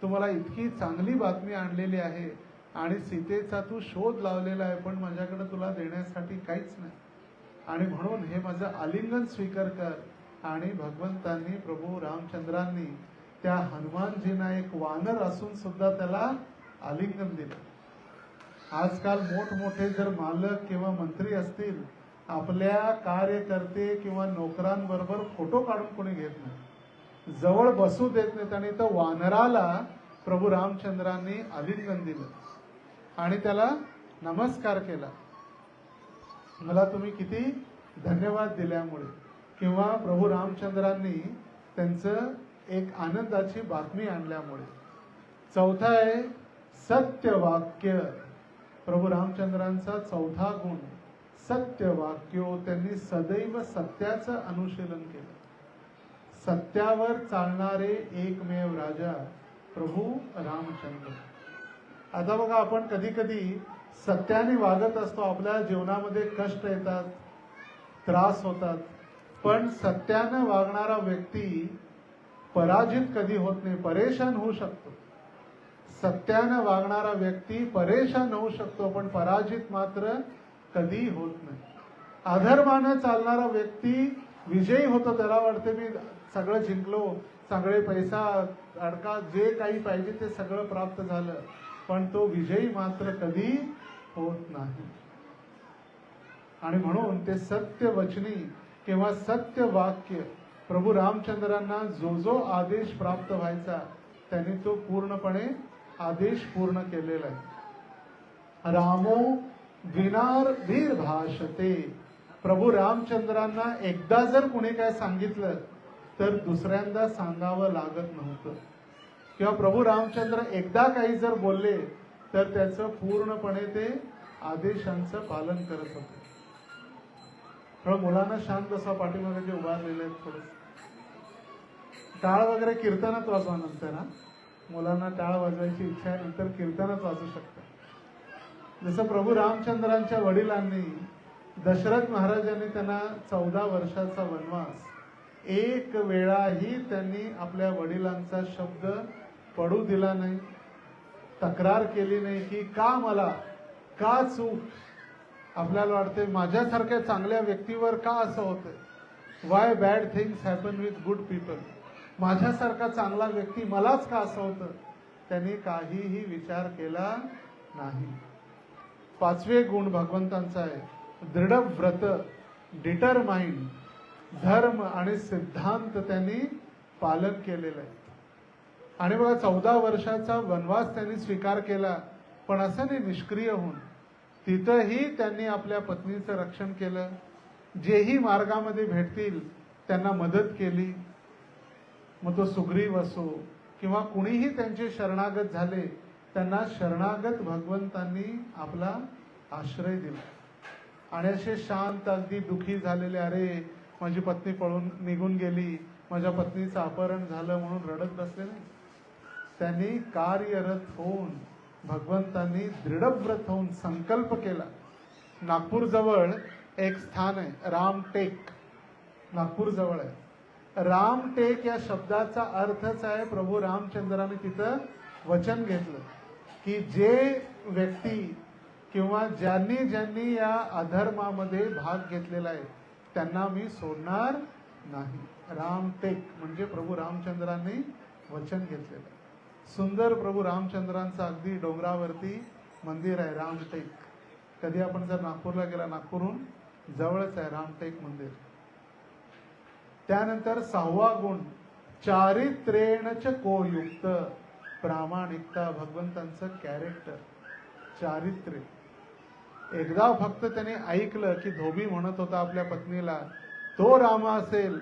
तुम्हाला इतकी चांगली बातमी आणलेली आहे आणि सीतेचा तू शोध लावलेला आहे, पण माझ्याकडे तुला देण्यासाठी काहीच नाही. आणि म्हणून हे माझं आलिंगन स्वीकार कर. आणि भगवंतांनी, प्रभू रामचंद्रांनी त्या हनुमानजींना एक वानर असून सुद्धा त्याला आलिंगन दिलं. आजकाल मोठमोठे जर मालक किंवा मंत्री असतील, आपल्या कार्यकर्ते किंवा नोकरांबरोबर फोटो काढून कोणी घेत नाही, जवळ बसू देत नाहीत. आणि तर वानराला प्रभू रामचंद्रांनी आलिंगन दिलं आणि त्याला नमस्कार केला. मला तुम्ही किती धन्यवाद दिल्यामुळे. किंवा प्रभू रामचंद्रांनी त्यांचं एक आनंदाची बातमी आणल्यामुळे. चौथा आहे सत्यवाक्य. प्रभू रामचंद्रांचा चौथा गुण सत्य वाक्यो, त्यांनी सदैव सत्याचं अनुशीलन केलं. सत्यावर चालणारे एकमेव राजा प्रभू रामचंद्र. आता बघा, आपण कधी कधी सत्याने वागत असतो, आपल्या जीवनामध्ये कष्ट येतात, त्रास होतात, पण सत्यानं वागणारा व्यक्ती पराजित कधी होत नाही, परेशान होऊ शकतो. सत्यानं वागणारा व्यक्ती परेशान होऊ शकतो, पण पराजित मात्र कधी होत नाही. अधर्मानं चालणारा व्यक्ती विजयी होतो, त्याला वाटते मी सगळं जिंकलो, सगळे पैसा अडका, जे काही पाहिजे ते सगळं प्राप्त झालं, पण तो विजयी मात्र कधी होत नाही. आणि म्हणून ते सत्य वचनी किंवा सत्य वाक्य प्रभू रामचंद्रांना जो जो आदेश प्राप्त व्हायचा त्यांनी तो पूर्णपणे आदेश पूर्ण केलेला आहे. रामो विनार्भिर भाषते. प्रभू रामचंद्रांना एकदा जर कोणी काय सांगितलं तर दुसऱ्यांदा सांगावं लागत नव्हतं, किंवा प्रभू रामचंद्र एकदा काही जर बोलले तर त्याचं पूर्णपणे ते आदेशांचं पालन करत होते. थोडं मुलांना शांत बसा, पाठीमागे जे उभारलेले आहेत थोडं टाळ वगैरे कीर्तनात वाजवा. नंतर ना मुलांना टाळ वाजवायची इच्छा आहे, नंतर कीर्तनात वाजू शकतात. जसं प्रभू रामचंद्रांच्या वडिलांनी, दशरथ महाराजांनी त्यांना 14 वर्षाचा वनवास, एक वेळाही त्यांनी आपल्या वडिलांचा शब्द पडू दिला नाही, तक्रार केली नाही की का मला, का चूक. आपल्याला वाटते माझ्यासारख्या चांगल्या व्यक्तीवर का असं होतंय, Y bad things happen with good people. माझ्यासारखा चांगला व्यक्ती मलाच का असं होतं. त्यांनी काहीही विचार केला नाही. 5वे गुण भगवंतांचा आहे, दृढ व्रत, डिटरमाइंड. धर्म आणि सिद्धांत त्यांनी पालन केलेलं आहे. आणि बघा, 14 वर्षाचा वनवास त्यांनी स्वीकार केला, पण असं नाही निष्क्रिय होऊन. तिथंही त्यांनी आपल्या पत्नीचं रक्षण केलं, जेही मार्गामध्ये भेटतील त्यांना मदत केली. मग तो सुग्रीव असो किंवा कुणीही त्यांचे शरणागत झाले, त्यांना शरणागत भगवंतांनी आपला आश्रय दिला. आणि असे शांत, अगदी दुखी झालेले, अरे माझी पत्नी पळून निघून गेली, माझ्या पत्नीचं अपहरण झालं म्हणून रडत बसले नाही. त्यांनी कार्यरत होऊन, भगवंतांनी दृढव्रत होऊन संकल्प केला. नागपूर जवळ एक स्थान आहे रामटेक, नागपूर जवळ आहे. रामटेक या शब्दाचा अर्थच आहे, प्रभू रामचंद्राने तिथं वचन घेतलं की जे व्यक्ती किंवा ज्यांनी ज्यांनी या अधर्मामध्ये भाग घेतलेला आहे त्यांना मी सोडणार नाही. रामटेक म्हणजे प्रभू रामचंद्रांनी वचन घेतलेलं. सुंदर प्रभू रामचंद्रांचं अगदी डोंगरावरती मंदिर आहे रामटेक. कधी आपण जर नागपूरला गेला, नागपूरहून जवळच आहे रामटेक मंदिर. त्यानंतर 6वा गुण, चारित्र्येण च को युक्त. प्रामाणिकता, भगवंतांचं कॅरेक्टर, चारित्र्य. एकदा फक्त त्याने ऐकलं की धोबी म्हणत होता आपल्या पत्नीला, तो राम असेल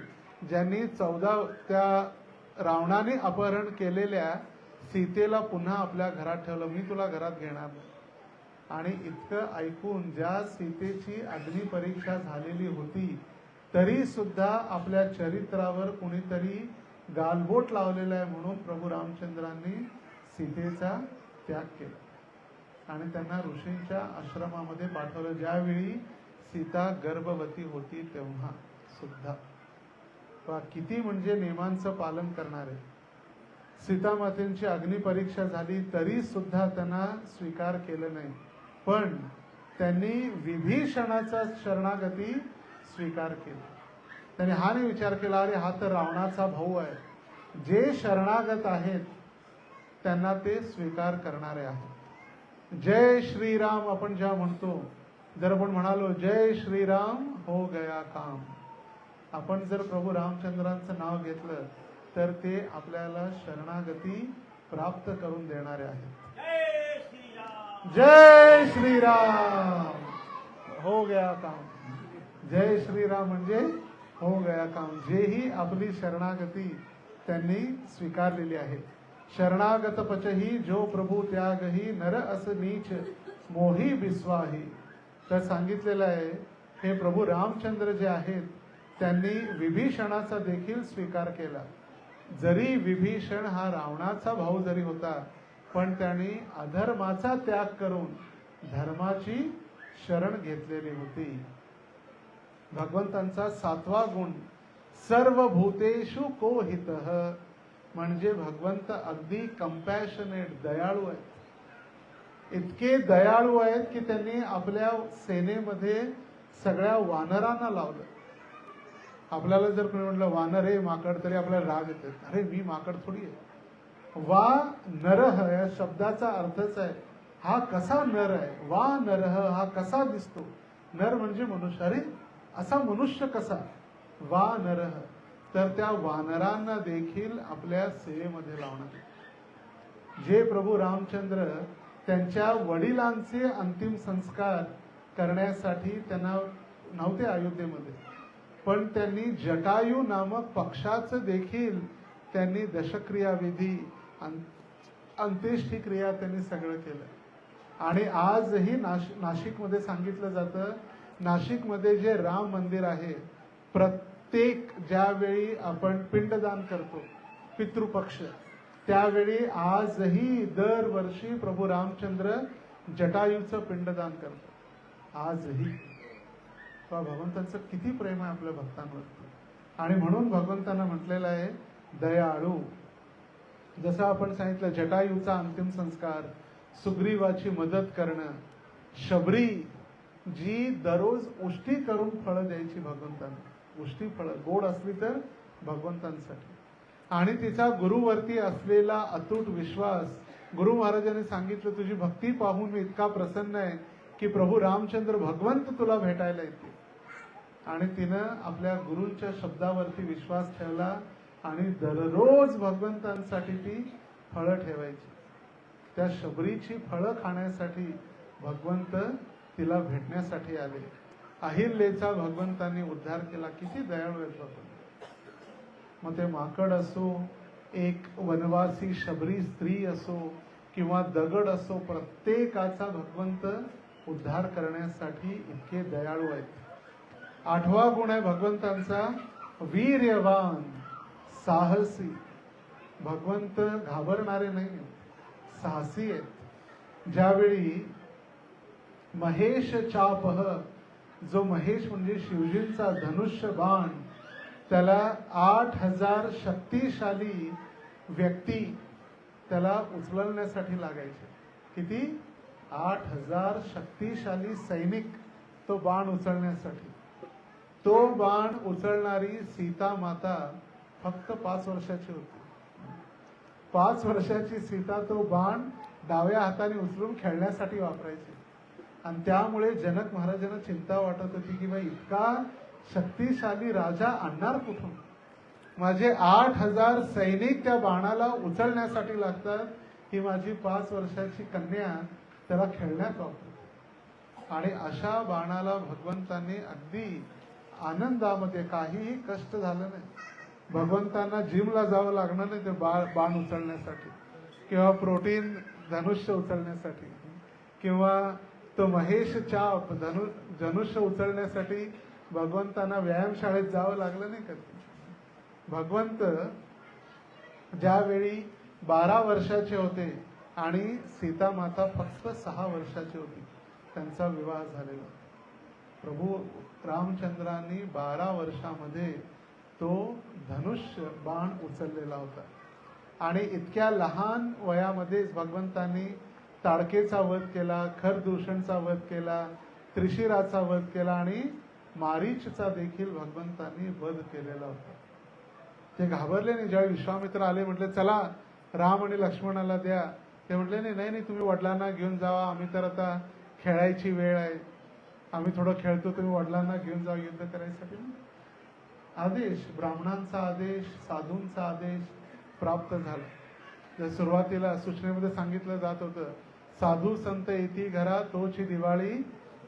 ज्यांनी 14 त्या रावणाने अपहरण केलेल्या सीतेला पुन्हा आपल्या घरात ठेवलं, मी तुला घरात घेणार नाही. आणि इतकं ऐकून ज्या सीतेची अग्निपरीक्षा झालेली होती तरी सुद्धा आपल्या चरित्रावर कुणीतरी गालबोट लावलेला आहे म्हणून प्रभू रामचंद्रांनी सीतेचा त्याग केला आणि त्यांना ऋषींच्या आश्रमामध्ये पाठवलं. ज्यावेळी सीता गर्भवती होती तेव्हा सुद्धा. किती म्हणजे नियमांचं पालन करणारे. सीतामातेंची अग्निपरीक्षा झाली तरी सुद्धा त्यांना स्वीकार केलं नाही, पण त्यांनी विभीषणाचा शरणागती स्वीकार केला. त्यांनी हा नाही विचार केला अरे हा तर रावणाचा भाऊ आहे. जे शरणागत आहेत त्यांना ते स्वीकार करणारे आहेत. जय श्रीराम आपण ज्या म्हणतो, जर आपण म्हणालो जय श्रीराम हो गया काम, आपण जर प्रभू रामचंद्रांचं नाव घेतलं तर ते आपल्याला शरणागती प्राप्त करून देणारे आहेत. जय श्रीराम हो गया काम. जय श्रीराम म्हणजे हो गया काम. जेही आपली शरणागती त्यांनी स्वीकारलेली आहे. शरणागत पचही जो प्रभू त्यागही नर अस नीच मोही बिस्वाही. तर सांगितलेलं आहे हे प्रभू रामचंद्र जे आहेत त्यांनी विभीषणाचा देखील स्वीकार केला. जरी विभीषण हा रावणाचा भाऊ जरी होता, पण त्यांनी अधर्माचा त्याग करून धर्माची शरण घेतलेली होती. भगवंतांचा 7वा गुण सर्व भूतेषु को हितः, म्हणजे भगवंत अगदी कंपॅशनेट, दयाळू आहेत. इतके दयाळू आहेत की त्यांनी आपल्या सेनेमध्ये सगळ्या वानरांना लावलं. आपल्याला जर कोणी म्हटलं वानर हे माकड, तरी आपल्याला राग येतो, अरे मी माकड थोडी आहे. वा नरह या शब्दाचा अर्थच आहे हा कसा नर आहे, वा नरह हा कसा दिसतो. नर म्हणजे मनुष्य, अरे असा मनुष्य कसा, वा नरह. तर त्या वानरांना देखील आपल्या सेवेमध्ये लावणार. जे प्रभू रामचंद्र त्यांच्या वडिलांचे अंतिम संस्कार करण्यासाठी त्यांना नव्हते अयोध्येमध्ये, पण त्यांनी जटायू नामक पक्षाचं देखील त्यांनी दशक्रिया विधी, अंत्येष्टी क्रिया त्यांनी सगळं केलं. आणि आजही नाशिकमध्ये सांगितलं जातं, नाशिकमध्ये जे राम मंदिर आहे, प्रत्येक ज्यावेळी आपण पिंडदान करतो पितृपक्ष, त्यावेळी आजही दरवर्षी प्रभू रामचंद्र जटायूचं पिंडदान करतो. आजही भगवंतांचं किती प्रेम आहे आपल्या भक्तांवरती. आणि म्हणून भगवंतांना म्हटलेलं आहे दयाळू. जसं आपण सांगितलं जटायूचा अंतिम संस्कार, सुग्रीवाची मदत करणं, शबरी जी दररोज उष्टी करून फळं द्यायची भगवंतांना, उष्टी फळं गोड असली तर भगवंतांसाठी. आणि तिचा गुरुवरती असलेला अतूट विश्वास. गुरु महाराजांनी सांगितलं तुझी भक्ती पाहून मी इतका प्रसन्न आहे की प्रभू रामचंद्र भगवंत तुला भेटायला येते. आणि तिनं आपल्या गुरूंच्या शब्दावरती विश्वास ठेवला आणि दररोज भगवंतांसाठी ती फळं ठेवायची. त्या शबरीची फळं खाण्यासाठी भगवंत तिला भेटण्यासाठी आले. अहिल्याचा भगवंतांनी उद्धार केला. किती दयाळू आहेत भगवंत. मग ते माकड असो, एक वनवासी शबरी स्त्री असो किंवा दगड असो, प्रत्येकाचा भगवंत उद्धार करण्यासाठी इतके दयाळू आहेत. 8वा गुण आहे भगवंतांचा वीर्यवान, साहसी. भगवंत घाबरणारे नाही, साहसी आहेत. ज्यावेळी महेश चापह, जो महेश म्हणजे शिवजींचा धनुष्य बाण, त्याला 8000 शक्तिशाली व्यक्ती त्याला उचलण्यासाठी लागायचे. किती? 8000 शक्तिशाली सैनिक तो बाण उचलण्यासाठी. तो बाण उचलणारी सीता माता फक्त 5 वर्षाची होती. 5 वर्षाची सीता तो बाण डाव्या हाताने उचलून खेळण्यासाठी वापरायची. आणि त्यामुळे जनक महाराजांना चिंता वाटत होती की बाई इतका शक्तिशाली राजा आणणार कुठून. माझे 8000 सैनिक त्या बाणाला उचलण्यासाठी लागतात, ही माझी 5 वर्षाची कन्या त्याला खेळण्यात वापरते. आणि अशा बाणाला भगवंतांनी अगदी आनंदामध्ये, काहीही कष्ट झालं नाही. भगवंतांना जिमला जावं लागणार नाही ते बाण उचलण्यासाठी, किंवा प्रोटीन धनुष्य उचलण्यासाठी, किंवा तो महेश चाप धनुष्य उचलण्यासाठी भगवंतांना व्यायामशाळेत जावं लागलं नाही का. भगवंत ज्यावेळी 12 वर्षाचे होते आणि सीता माता फक्त 6 वर्षाची होती, त्यांचा विवाह झालेला. प्रभू रामचंद्रांनी 12 वर्षामध्ये तो धनुष्य बाण उचललेला होता. आणि इतक्या लहान वयामध्येच भगवंतांनी ताडकेचा वध केला, खरदूषणचा वध केला, त्रिशिराचा वध केला आणि मारीचचा देखील भगवंतांनी वध केलेला होता. ते घाबरले नाही. ज्यावेळी विश्वामित्र आले, म्हटले चला राम आणि लक्ष्मणाला द्या, ते म्हटले नाही तुम्ही वडिलांना घेऊन जावा, आम्ही तर आता खेळायची वेळ आहे, आम्ही थोडं खेळतो, तुम्ही वडिलांना घेऊन जावा युद्ध करायसाठी. आदेश, ब्राह्मणांचा आदेश, साधूंचा आदेश प्राप्त झाला. जर सुरुवातीला सूचनेमध्ये सांगितलं जात होतं, साधू संत येती घरा तोची दिवाळी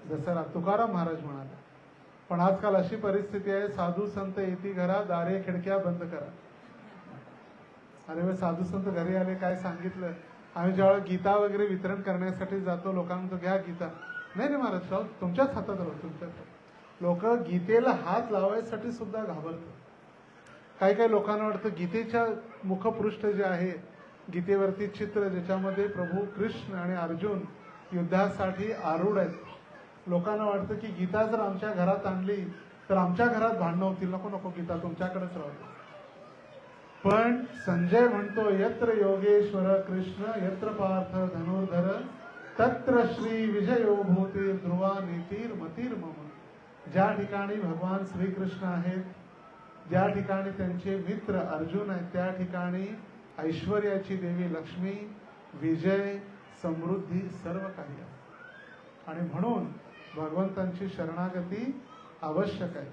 दसरा, तुकाराम महाराज म्हणाले. पण आजकाल अशी परिस्थिती आहे, साधू संत येती घरा दारे खिडक्या बंद करा. अरे साधू संत घरी आले, काय सांगितलं. आम्ही जेव्हा गीता वगैरे वितरण करण्यासाठी जातो, लोकांना तो घ्या गीता, नाही महाराज तुमच्याच हातात राहू, तुमच्याच. लोक गीतेला हात लावायसाठी सुद्धा घाबरतात. काही काही लोकांना वाटतं गीतेच्या मुखपृष्ठ जे आहे, गीतेवरती चित्र ज्याच्यामध्ये प्रभू कृष्ण आणि अर्जुन युद्धासाठी आरूढ आहेत, लोकांना वाटतं की गीता जर आमच्या घरात आणली तर आमच्या घरात भांडणं होतील, नको नको, गीता तुमच्याकडेच राहू दे. पण संजय म्हणतो, यत्र योगेश्वर कृष्ण यत्र पार्थ धनुर्धर तत्र श्री विजयो भूती ध्रुवा नीतीर मतीर मम. ज्या ठिकाणी भगवान श्रीकृष्ण आहेत, ज्या ठिकाणी त्यांचे मित्र अर्जुन आहेत, त्या ठिकाणी ऐश्वर्याची देवी लक्ष्मी, विजय, समृद्धी सर्व काही आहे. आणि म्हणून भगवंतांची शरणागती आवश्यक आहे.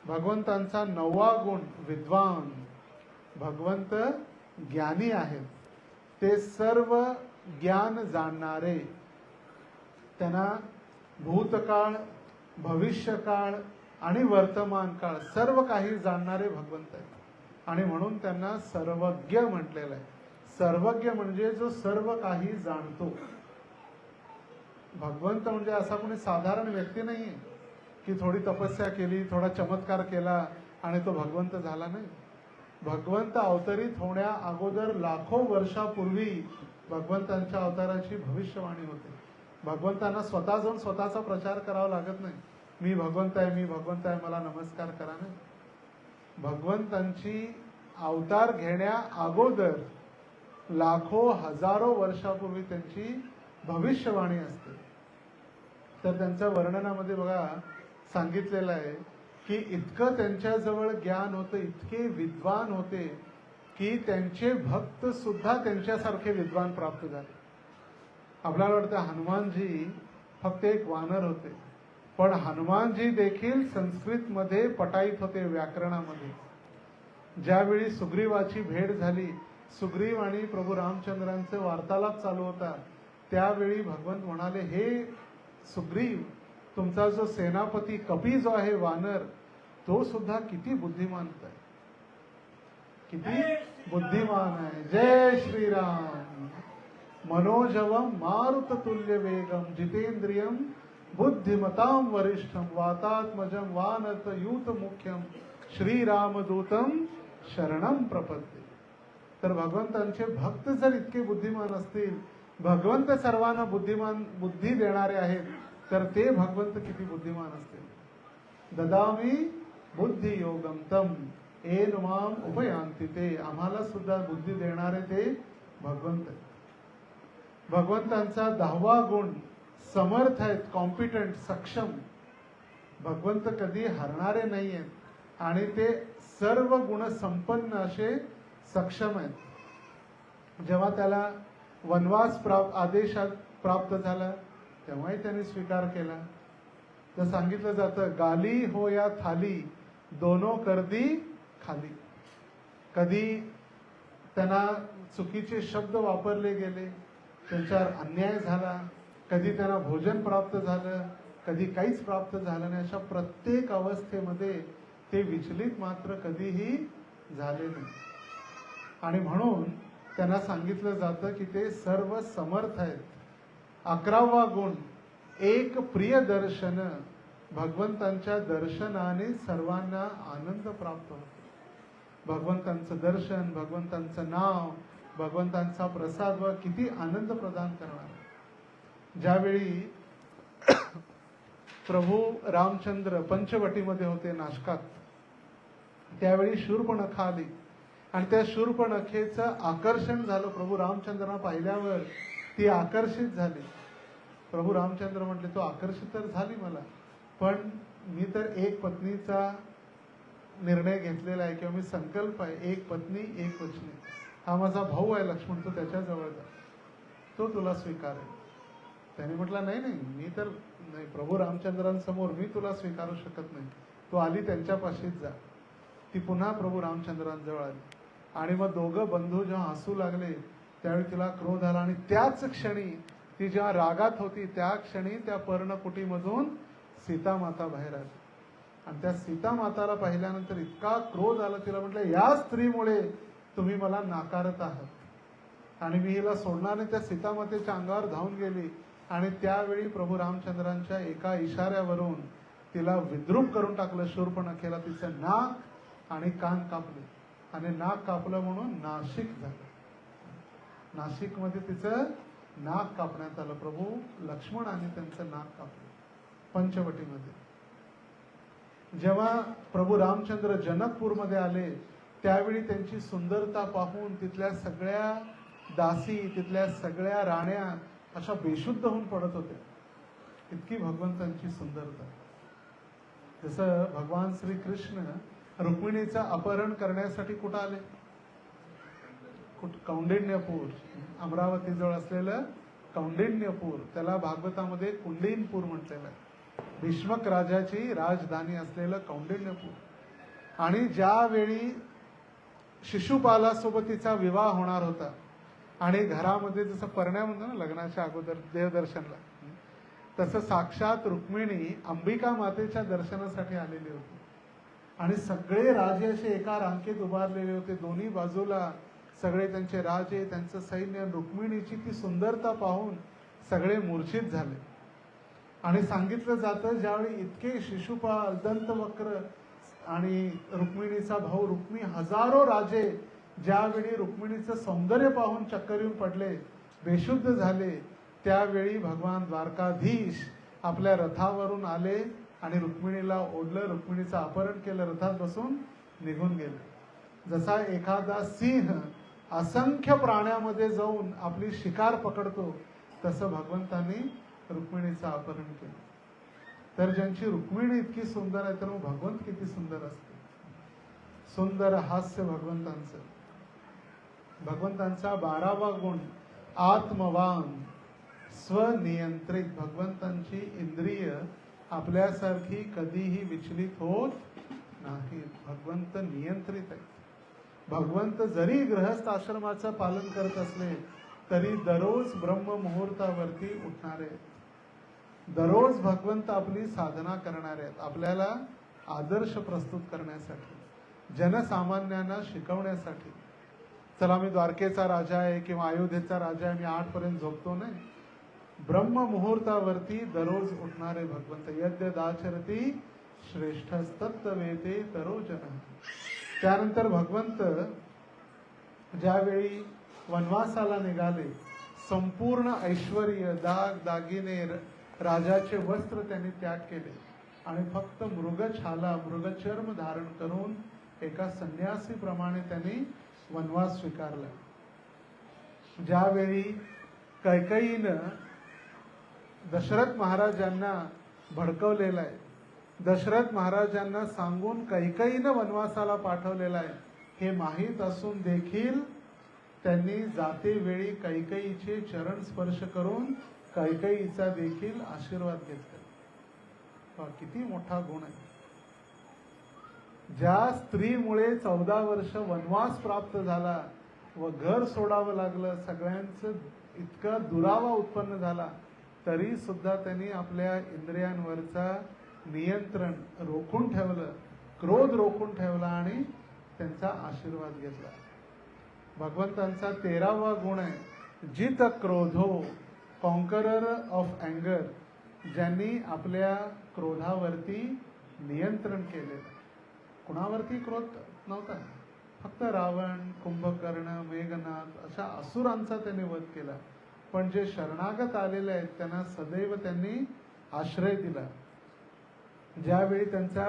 भगवंतांचा 9वा गुण विद्वान. भगवंत ज्ञानी आहेत, ते सर्व ज्ञान जाणणारे. त्यांना भूतकाळ, भविष्यकाळ आणि वर्तमान काळ सर्व काही जाणणारे भगवंत आहेत. आणि म्हणून त्यांना सर्वज्ञ म्हटलेलं आहे. सर्वज्ञ म्हणजे जो सर्व काही जाणतो. भगवंत म्हणजे असा कोणी साधारण व्यक्ती नाहीये की थोडी तपस्या केली, थोडा चमत्कार केला आणि तो भगवंत झाला. नाही. भगवंत अवतरित होण्या अगोदर लाखो वर्षापूर्वी भगवंतांच्या अवताराची भविष्यवाणी होते. भगवंतांना स्वतः जाऊन स्वतःचा प्रचार करावा लागत नाही. मी भगवंत आहे, मी भगवंत आहे, मला नमस्कार करा. नाही. भगवंतांची अवतार घेण्या अगोदर लाखो हजारो वर्षापूर्वी त्यांची भविष्यवाणी असते. तर त्यांच्या वर्णनामध्ये बघा सांगितलेलं आहे की इतकं त्यांच्याजवळ ज्ञान होतं, इतके विद्वान होते की त्यांचे भक्त सुद्धा त्यांच्यासारखे विद्वान प्राप्त झाले. आपल्याला वाटतं हनुमानजी फक्त एक वानर होते, पण हनुमानजी देखील संस्कृतमध्ये पटाईत होते, व्याकरणामध्ये. ज्यावेळी सुग्रीवाची भेट झाली, सुग्रीव आणि प्रभू रामचंद्रांचे वार्तालाप चालू होता, त्यावेळी भगवंत म्हणाले, हे सुग्रीव, तुमचा जो सेनापती कपी जो आहे वानर, तो सुद्धा किती बुद्धिमान आहे, किती बुद्धिमान आहे. जय श्रीराम. मनोजवम मारुत तुल्य वेगम जितेंद्रियम बुद्धिमताम वरिष्ठम वातात्मजम वानत यूत मुख्यम श्रीरामदूतम शरणम प्रपद्ये. तर भगवंतांचे भक्त जर इतके बुद्धिमान असतील, भगवंत सर्वांना बुद्धी देणारे आहेत, तर ते भगवंत किती बुद्धिमान असतील. ददामी बुद्धी योगम तम येन माम उपयांती ते. आम्हाला सुद्धा बुद्धी देणारे ते भगवंत. भगवंतांचा 10वा गुण समर्थ आहेत, कॉम्पिटंट, सक्षम. भगवंत कधी हरणारे नाही आहेत आणि ते सर्व गुण संपन्न असे सक्षम आहेत. जेव्हा त्याला वनवास आदेश प्राप्त झाला तेव्हाही त्यांनी स्वीकार केला. तर सांगितलं जातं, गाली हो या थाली दोनो करदी खाली. कधी त्यांना चुकीचे शब्द वापरले गेले, त्यांच्यावर अन्याय झाला, कधी त्यांना भोजन प्राप्त झालं, कधी काहीच प्राप्त झालं नाही. अशा प्रत्येक अवस्थेमध्ये ते विचलित मात्र कधीही झाले नाही. आणि म्हणून त्यांना सांगितलं जातं की ते सर्व समर्थ आहेत. 11वा गुण एक प्रिय दर्शन. भगवंतांच्या दर्शनाने सर्वांना आनंद प्राप्त होतो. भगवंतांचं दर्शन, भगवंतांचं नाव, भगवंतांचा प्रसाद व किती आनंद प्रदान करणार. ज्यावेळी प्रभू रामचंद्र पंचवटीमध्ये होते नाशकात, त्यावेळी शूर्पणखा आली आणि त्या शूर्पणखेचं आकर्षण झालं. प्रभू रामचंद्रांना पाहिल्यावर ती आकर्षित झाली. प्रभू रामचंद्र म्हटले, तो आकर्षित तर झाली मला, पण मी तर एक पत्नीचा निर्णय घेतलेला आहे किंवा मी संकल्प आहे, एक पत्नी एक वचनी. हा माझा भाऊ आहे लक्ष्मण, तो त्याच्याजवळ जा, तो तुला स्वीकारेल. त्याने म्हटलं, नाही नाही, मी तर नाही, प्रभू रामचंद्रांसमोर मी तुला स्वीकारू शकत नाही. तो आली त्यांच्यापाशीच जा. ती पुन्हा प्रभू रामचंद्रांजवळ आली आणि मग दोघं बंधू जेव्हा हसू लागले त्यावेळी तिला क्रोध आला आणि त्याच क्षणी, ती जेव्हा रागात होती त्या क्षणी त्या पर्णकुटीमधून सीता माता बाहेर आली. आणि त्या सीता माताला पाहिल्यानंतर इतका क्रोध आला, तिला म्हटलं, या स्त्रीमुळे तुम्ही मला नाकारत आहात आणि मी हिला सोडणार नाही. त्या सीता मातेच्या अंगावर धावून गेली आणि त्यावेळी प्रभू रामचंद्रांच्या एका इशाऱ्यावरून तिला विद्रूप करून टाकलं. शूर्पणखेला तिचं नाक आणि कान कापले आणि नाक कापलं म्हणून नाशिक झालं. नाशिकमध्ये तिचं नाक कापण्यात आलं. प्रभू लक्ष्मणाने त्यांचं नाक कापलं पंचवटीमध्ये. जेव्हा प्रभू रामचंद्र जनकपूरमध्ये आले त्यावेळी त्यांची सुंदरता पाहून तिथल्या सगळ्या दासी, तिथल्या सगळ्या राण्या अशा बेशुद्ध होऊन पडत होत्या. इतकी भगवंतांची सुंदरता. जसं भगवान श्रीकृष्ण रुक्मिणीचं अपहरण करण्यासाठी कुठं आले? कौंडिण्यपूर, अमरावतीजवळ असलेलं कौंडिण्यपूर, त्याला भागवतामध्ये कुंडिनपूर म्हटलेलं आहे. भीष्मक राजाची राजधानी असलेलं कौंडिण्यपूर. आणि ज्यावेळी शिशुपालासोबत तिचा विवाह होणार होता आणि घरामध्ये जसं परण्या म्हणतो ना लग्नाच्या अगोदर देवदर्शनला, तसं साक्षात रुक्मिणी अंबिका मातेच्या दर्शनासाठी आलेली होती. आणि सगळे राजे असे एका रांकेत उभारलेले होते. दोन्ही बाजूला सगळे त्यांचे राजे, त्यांचं सैन्य. रुक्मिणीची ती सुंदरता पाहून सगळे मूर्छित झाले. आणि सांगितलं जातं ज्यावेळी इतके शिशुपाल, दंतवक्र आणि रुक्मिणीचा भाऊ रुक्मी, हजारो राजे ज्यावेळी रुक्मिणीचं सौंदर्य पाहून चक्कर येऊन पडले, बेशुद्ध झाले, त्यावेळी भगवान द्वारकाधीश आपल्या रथावरून आले आणि रुक्मिणीला ओढलं, रुक्मिणीचं अपहरण केलं, रथात बसून निघून गेले. जसा एखादा सिंह असंख्य प्राण्यामध्ये जाऊन आपली शिकार पकडतो, तसं भगवंतांनी रुक्मिणीचं अपहरण केलं. तर ज्यांची रुक्मिणी इतकी सुंदर आहे तर मग भगवंत किती सुंदर असते. सुंदर हास्य भगवंतांचं. भगवंतांचा 12वा गुण आत्मवान, स्वनियंत्रित. भगवंतांची इंद्रिय आपल्यासारखी कधीही विचलित होत नाही. भगवंत नियंत्रित आहेत. भगवंत जरी गृहस्थ आश्रमाचं पालन करत असले तरी दररोज ब्रह्म मुहूर्तावरती उठणारे आहेत. दररोज भगवंत आपली साधना करणारे आहेत. आपल्याला आदर्श प्रस्तुत करण्यासाठी, जनसामान्यांना शिकवण्यासाठी. चला मी द्वारकेचा राजा आहे किंवा अयोध्येचा राजा आहे, मी 8 पर्यंत झोपतो नाही. ब्रह्म मुहूर्तावरती दररोज उठणारे भगवंत. यद्य दाचरती श्रेष्ठस्तत्वेते तरोजन. त्यानंतर भगवंत ज्यावेळी वनवासाला निघाले, संपूर्ण ऐश्वर्य, दाग दागिने, राजाचे वस्त्र त्यांनी त्याग केले आणि फक्त मृगछाला, मृगचर्म धारण करून एका संन्यासीप्रमाणे त्यांनी वनवास स्वीकारला. ज्यावेळी कैकेयीनं दशरथ महाराजांना भडकवलेलं आहे, दशरथ महाराजांना सांगून कैकेयीनं वनवासाला पाठवलेलं आहे हे माहीत असून देखील त्यांनी जातेवेळी कैकेयीचे चरण स्पर्श करून कैकेयीचा देखील आशीर्वाद घेतला. किती मोठा गुण आहे. ज्या स्त्रीमुळे 14 वर्ष वनवास प्राप्त झाला व घर सोडावं लागलं, सगळ्यांचं इतका दुरावा उत्पन्न झाला, तरी सुद्धा त्यांनी आपल्या इंद्रियांवरचा नियंत्रण रोखून ठेवलं, क्रोध रोखून ठेवला आणि त्यांचा आशीर्वाद घेतला. भगवंतांचा 13वा गुण आहे जित क्रोधो, कॉन्करर ऑफ अँगर. ज्यांनी आपल्या क्रोधावरती नियंत्रण केले. कुणावरती क्रोध नव्हता, फक्त रावण, कुंभकर्ण, मेघनाथ अशा असुरांचा त्यांनी वध केला. पण जे शरणागत आलेले आहेत त्यांना सदैव त्यांनी आश्रय दिला. ज्यावेळी त्यांचा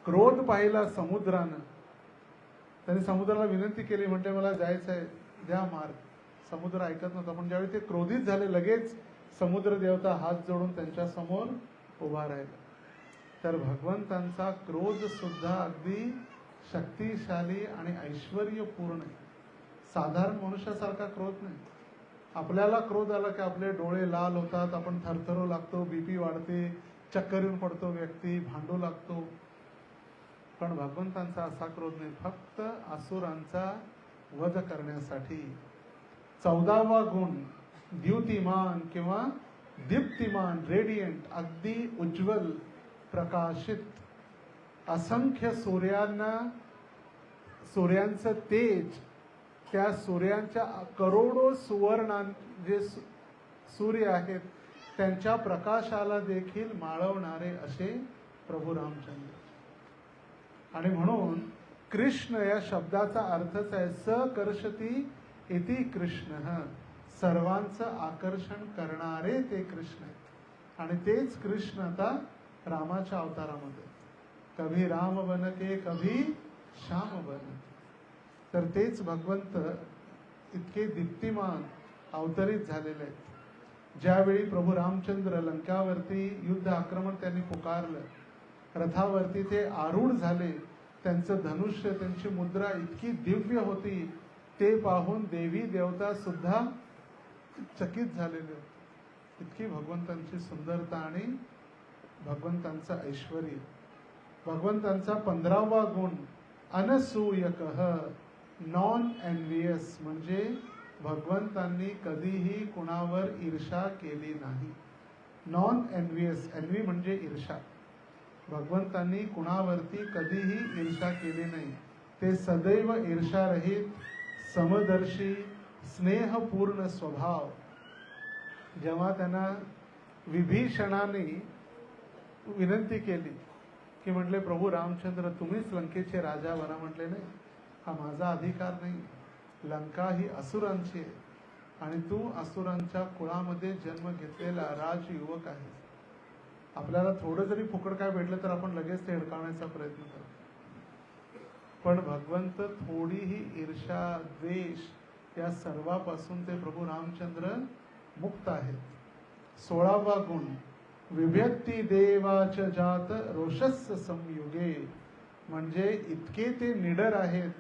क्रोध पाहिला समुद्रानं, त्यांनी समुद्राला विनंती केली, म्हटले मला जायचं आहे, द्या मार्ग. समुद्र ऐकत नव्हता. पण ज्यावेळी ते क्रोधित झाले, लगेच समुद्र देवता हात जोडून त्यांच्या समोर उभा राहिला. तर भगवंतांचा क्रोध सुद्धा अगदी शक्तिशाली आणि ऐश्वर्यपूर्ण आहे. साधारण मनुष्यासारखा क्रोध नाही. आपल्याला क्रोध आला की आपले डोळे लाल होतात, आपण थरथरू लागतो, बीपी वाढते, चक्कर येऊन पडतो व्यक्ती, भांडू लागतो. पण भगवंतांचा असा क्रोध नाही, फक्त असुरांचा वध करण्यासाठी. 14वा गुण द्युतिमान किंवा दीप्तिमान, रेडियंट, अगदी उज्ज्वल, प्रकाशित. असंख्य सूर्यांचं तेज, त्या सूर्यांच्या करोडो सुवर्ण जे सूर्य आहेत त्यांच्या प्रकाशाला देखील माळवणारे असे प्रभू रामचंद्र. आणि म्हणून कृष्ण या शब्दाचा अर्थच आहे सकर्षती इति कृष्ण, सर्वांचं आकर्षण करणारे ते कृष्ण आहेत. आणि तेच कृष्ण आता रामाच्या अवतारामध्ये, कभी राम बनके कभी श्याम बनके. तर तेच भगवंत इतके दीप्तिमान अवतरित झालेले आहेत. ज्यावेळी प्रभू रामचंद्र लंकावरती युद्ध आक्रमण त्यांनी पुकारलं, रथावरती ते आरूढ झाले, त्यांचं धनुष्य, त्यांची मुद्रा इतकी दिव्य होती, ते पाहून देवी देवता सुद्धा चकित झालेले होते. इतकी भगवंतांची सुंदरता आणि भगवंतांचं ऐश्वर. भगवंतांचा 15वा गुण अनसूयकः, नॉन एनव्हियस, म्हणजे भगवंतांनी कधीही कुणावर ईर्षा केली नाही. नॉन एनव्हियस, एनव्ही म्हणजे ईर्षा. भगवंतांनी कुणावरती कधीही ईर्षा केली नाही. ते सदैव ईर्षारहित, समदर्शी, स्नेहपूर्ण स्वभाव. जेव्हा त्यांना विभीषणाने विनंती केली की म्हटले प्रभू रामचंद्र तुम्हीच लंकेचे राजा बना, म्हटले नाही, हा माझा अधिकार नाही. लंका ही असुरांची आहे आणि तू असुरांच्या कुळामध्ये जन्म घेतलेला राजयुवक आहे. आपल्याला थोडं जरी फुकट काय भेटलं तर आपण लगेच ते हिडकावण्याचा प्रयत्न करतो. पण भगवंत थोडीही ईर्षा, द्वेष या सर्वापासून ते प्रभू रामचंद्र मुक्त आहेत. 16वा गुण विभक्ती देवाच जात रोषस्य संयुगे, म्हणजे इतके ते निडर आहेत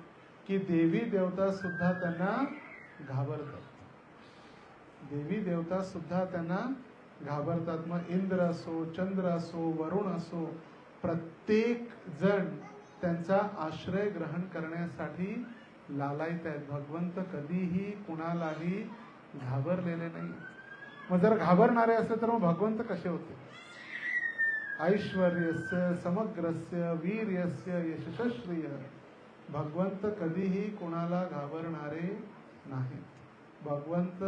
की देवी देवता सुद्धा त्यांना घाबरतात. देवी देवता सुद्धा त्यांना घाबरतात. मग इंद्र असो, चंद्र असो, वरुण असो, प्रत्येक जण त्यांचा आश्रय ग्रहण करण्यासाठी लालायत आहेत. भगवंत कधीही कुणालाही घाबरलेले नाही. मग जर घाबरणारे असले तर मग भगवंत कसे होते? ऐश्वर्यस्य समग्रस्य वीर्यस्य यशश्रिय, भगवंत कधीही कुणाला घाबरणारे नाहीत. भगवंत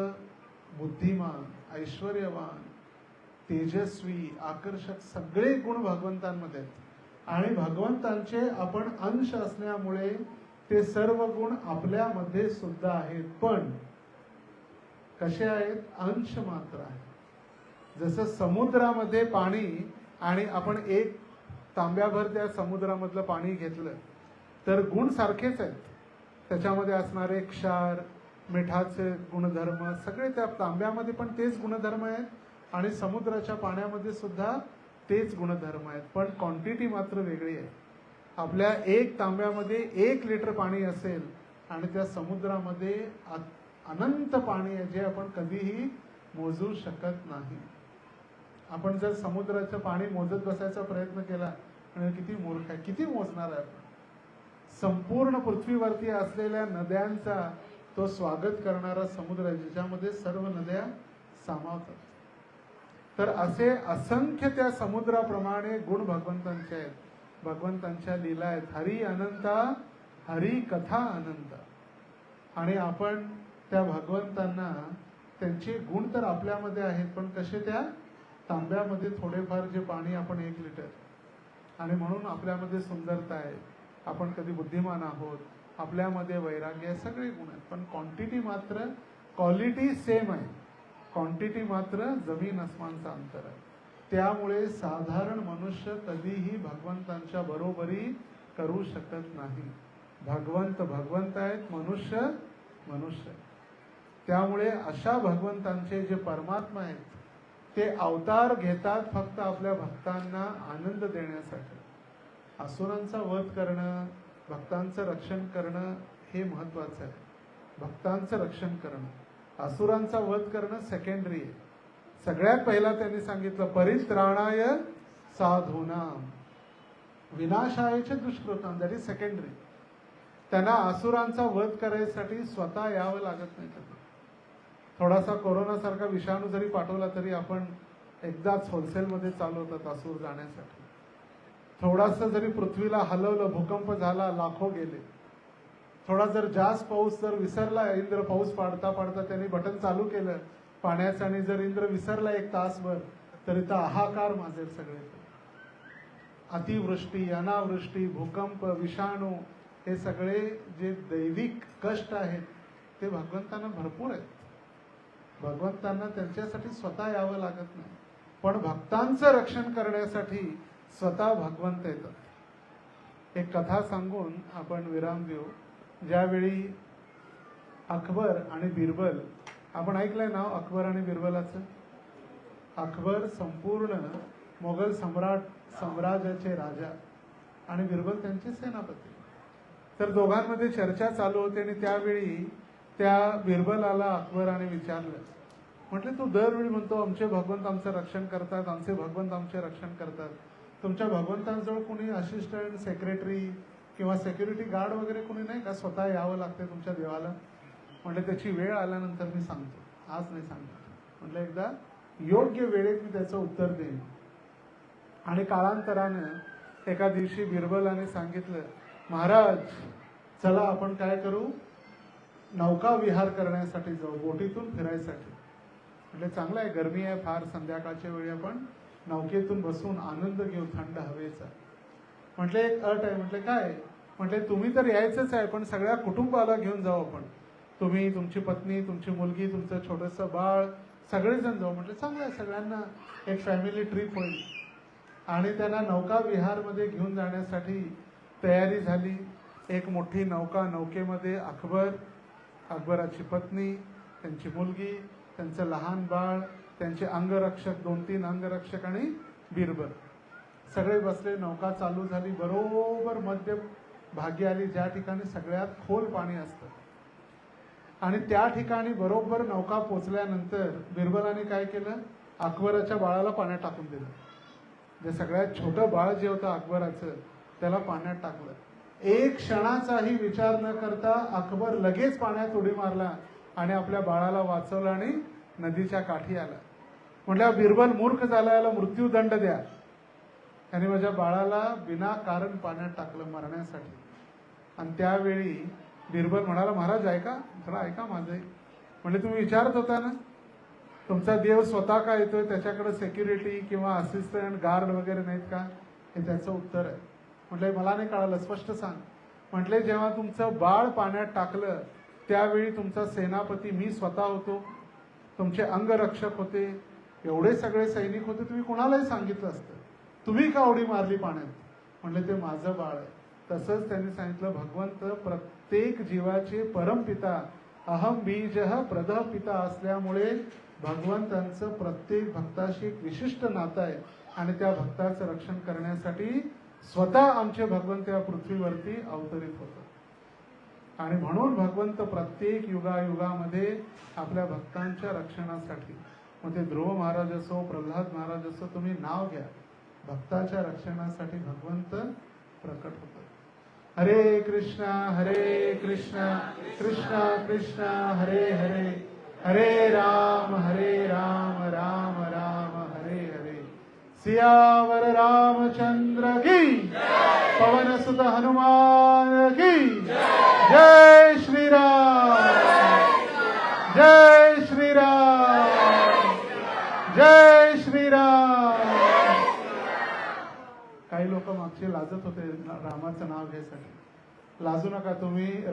बुद्धिमान, ऐश्वर्यवान, तेजस्वी, आकर्षक सगळे गुण भगवंतांमध्ये आहेत. आणि भगवंतांचे आपण अंश असल्यामुळे ते सर्व गुण आपल्यामध्ये सुद्धा आहेत. पण कसे आहेत? अंश मात्र आहे. जसं समुद्रामध्ये पाणी आणि आपण एक तांब्याभर त्या समुद्रामधलं पाणी घेतलं तर गुण सारखेच आहेत. त्याच्यामध्ये असणारे क्षार, मिठाचे गुणधर्म सगळे त्या तांब्यामध्ये पण तेच गुणधर्म आहेत आणि समुद्राच्या पाण्यामध्ये सुद्धा तेच गुणधर्म आहेत. पण क्वांटिटी मात्र वेगळी आहे. आपल्या एक तांब्यामध्ये 1 लिटर पाणी असेल आणि त्या समुद्रामध्ये अनंत पाणी आहे, जे आपण कधीही मोजू शकत नाही. आपण जर समुद्राचं पाणी मोजत बसायचा प्रयत्न केला म्हणजे किती मूर्ख आहे, किती मोजणार आहे आपण? संपूर्ण पृथ्वीवरती असलेल्या नद्यांचा तो स्वागत करणारा समुद्र आहे, ज्याच्यामध्ये सर्व नद्या सामावतात. तर असे असंख्य त्या समुद्राप्रमाणे गुण भगवंतांचे आहेत. भगवंतांच्या लीला आहेत. हरी अनंता, हरी कथा अनंत. आणि आपण त्या भगवंतांना, त्यांचे गुण तर आपल्यामध्ये आहेत, पण कसे? त्या तांब्यामध्ये थोडेफार जे पाणी, आपण 1 लिटर, आणि म्हणून आपल्यामध्ये सुंदरता आहे, आपण कधी बुद्धिमान आहोत, आपल्यामध्ये वैराग्य आहे, सगळे गुण आहेत. पण क्वांटिटी मात्र, क्वालिटी सेम आहे, क्वांटिटी मात्र जमीन अस्मानचं अंतर आहे. त्यामुळे साधारण मनुष्य कधीही भगवंतांच्या बरोबरी करू शकत नाही. भगवंत भगवंत आहेत, मनुष्य मनुष्य. त्यामुळे अशा भगवंतांचे जे परमात्मा आहेत ते अवतार घेतात फक्त आपल्या भक्तांना आनंद देण्यासाठी. असुरांचा वध करणं, भक्तांचं रक्षण करणं हे महत्वाचं आहे. भक्तांचं रक्षण करणं, असुरांचा वध करणं सेकंडरी आहे. सगळ्यात पहिला त्यांनी सांगितलं परित्राणाय साधूनाम विनाशायच दुष्कृताम, दॅट इज सेकंडरी. त्यांना असुरांचा वध करायसाठी स्वतः यावं लागत नाही. थोडासा कोरोना सारखा विषाणू जरी पाठवला तरी आपण एकदाच होलसेलमध्ये चालू होतात असुर जाण्यासाठी. थोडासा जरी पृथ्वीला हलवलं, भूकंप झाला, लाखो गेले. थोडा जर जास्त पाऊस जर विसरला, इंद्र पाऊस पाडता पाडता त्यांनी बटन चालू केलं पाण्याचं, आणि जर इंद्र विसरला 1 तासभर तरी तर हाहाकार माजेल सगळे. अतिवृष्टी, अनावृष्टी, भूकंप, विषाणू हे सगळे जे दैविक कष्ट आहेत ते भगवंतांना भरपूर आहेत. भगवंतांना त्यांच्यासाठी स्वतः यावं लागत नाही, पण भक्तांचं रक्षण करण्यासाठी स्वतः भगवंत येतात. एक कथा सांगून आपण विराम देऊ. ज्यावेळी अकबर आणि बिरबल, आपण ऐकलंय नाव अकबर आणि बिरबलाचं. अकबर संपूर्ण मोगल साम्राज्याचे राजा आणि बिरबल त्यांचे सेनापती. तर दोघांमध्ये चर्चा चालू होती आणि त्यावेळी त्या बिरबलाला अकबराने विचारलं, म्हटले तू दरवेळी म्हणतो आमचे भगवंत आमचं रक्षण करतात, आमचे भगवंत आमचे रक्षण करतात. तुमच्या भगवंतांजवळ कोणी असिस्टंट, सेक्रेटरी किंवा सिक्युरिटी गार्ड वगैरे कोणी नाही का? स्वतः यावं लागते तुमच्या देवाला? म्हटलं त्याची वेळ आल्यानंतर मी सांगतो, आज नाही सांगतो. म्हटलं एकदा योग्य वेळेत मी त्याचं उत्तर देईन. आणि कालांतरानं एका दिवशी बिरबलाने सांगितलं, महाराज चला आपण काय करू, नौका विहार करण्यासाठी जाऊ, बोटीतून फिरायसाठी. म्हटलं चांगलं आहे, गरमी आहे फार, संध्याकाळच्या वेळी आपण नौकेतून बसून आनंद घेऊ थंड हवेचा. म्हटले एक अट आहे. म्हटले काय? म्हटले तुम्ही तर यायचंच आहे, पण सगळ्या कुटुंबाला घेऊन जाऊ आपण, तुम्ही, तुमची पत्नी, तुमची मुलगी, तुमचं छोटंसं बाळ, सगळेजण जाऊ. म्हटले चांगलं आहे, सगळ्यांना एक फॅमिली ट्रिप होईल. आणि त्यांना नौका विहारमध्ये घेऊन जाण्यासाठी तयारी झाली. एक मोठी नौका, नौकेमध्ये अकबर, अकबराची पत्नी, त्यांची मुलगी, त्यांचं लहान बाळ, त्यांचे अंगरक्षक, 2-3 अंगरक्षक आणि बिरबल सगळे बसले. नौका चालू झाली. बरोबर मध्य भागी आली, ज्या ठिकाणी सगळ्यात खोल पाणी असतं. आणि त्या ठिकाणी बरोबर नौका पोचल्यानंतर बिरबलाने काय केलं, अकबराच्या बाळाला पाण्यात टाकून दिलं. जे सगळ्यात छोटं बाळ जे होतं अकबराचं, त्याला पाण्यात टाकलं. एक क्षणाचाही विचार न करता अकबर लगेच पाण्यात उडी मारला आणि आपल्या बाळाला वाचवलं आणि नदीच्या काठी आला. म्हटलं बिरबल मूर्ख झाला, याला मृत्यूदंड द्या. त्याने माझ्या बाळाला विनाकारण पाण्यात टाकलं मरण्यासाठी. आणि त्यावेळी बिरबल म्हणाला, महाराज ऐका, थोडा ऐका माझं. म्हणजे तुम्ही विचारत होता ना, तुमचा देव स्वतः का येतोय, त्याच्याकडे सिक्युरिटी किंवा असिस्टंट, गार्ड वगैरे नाहीत का? हे त्याचं उत्तर आहे. म्हटलं मला नाही कळालं, स्पष्ट सांग. म्हटले जेव्हा तुमचं बाळ पाण्यात टाकलं त्यावेळी तुमचा सेनापती मी स्वतः होतो, तुमचे अंगरक्षक होते, एवढे सगळे सैनिक होते, तुम्ही कुणालाही सांगितलं असतं, तुम्ही का उडी मारली पाण्यात? म्हटले ते माझं बाळ आहे. तसंच त्यांनी सांगितलं, भगवंत प्रत्येक जीवाचे परमपिता, अहम बीजः प्रदः पिता असल्यामुळे भगवंतांचं प्रत्येक भक्ताशी एक विशिष्ट नातं आहे. आणि त्या भक्ताचं रक्षण करण्यासाठी स्वतः आमचे भगवंत या पृथ्वीवरती अवतरित होतात. आणि म्हणून भगवंत प्रत्येक युगायुगामध्ये आपल्या भक्तांच्या रक्षणासाठी, मग ते ध्रुव महाराज असो, प्रल्हाद महाराज असो, तुम्ही नाव घ्या, भक्ताच्या रक्षणासाठी भगवंत प्रकट होतात. हरे कृष्णा कृष्णा कृष्णा हरे हरे, हरे राम राम राम हरे हरे. सियावर रामचंद्र की, पवन सुत हनुमान की जय श्रीराम, जय श्रीराम, जय श्रीराम. काही लोक मागचे लाजत होते रामाचं नाव घ्यायसाठी. लाजू नका तुम्ही.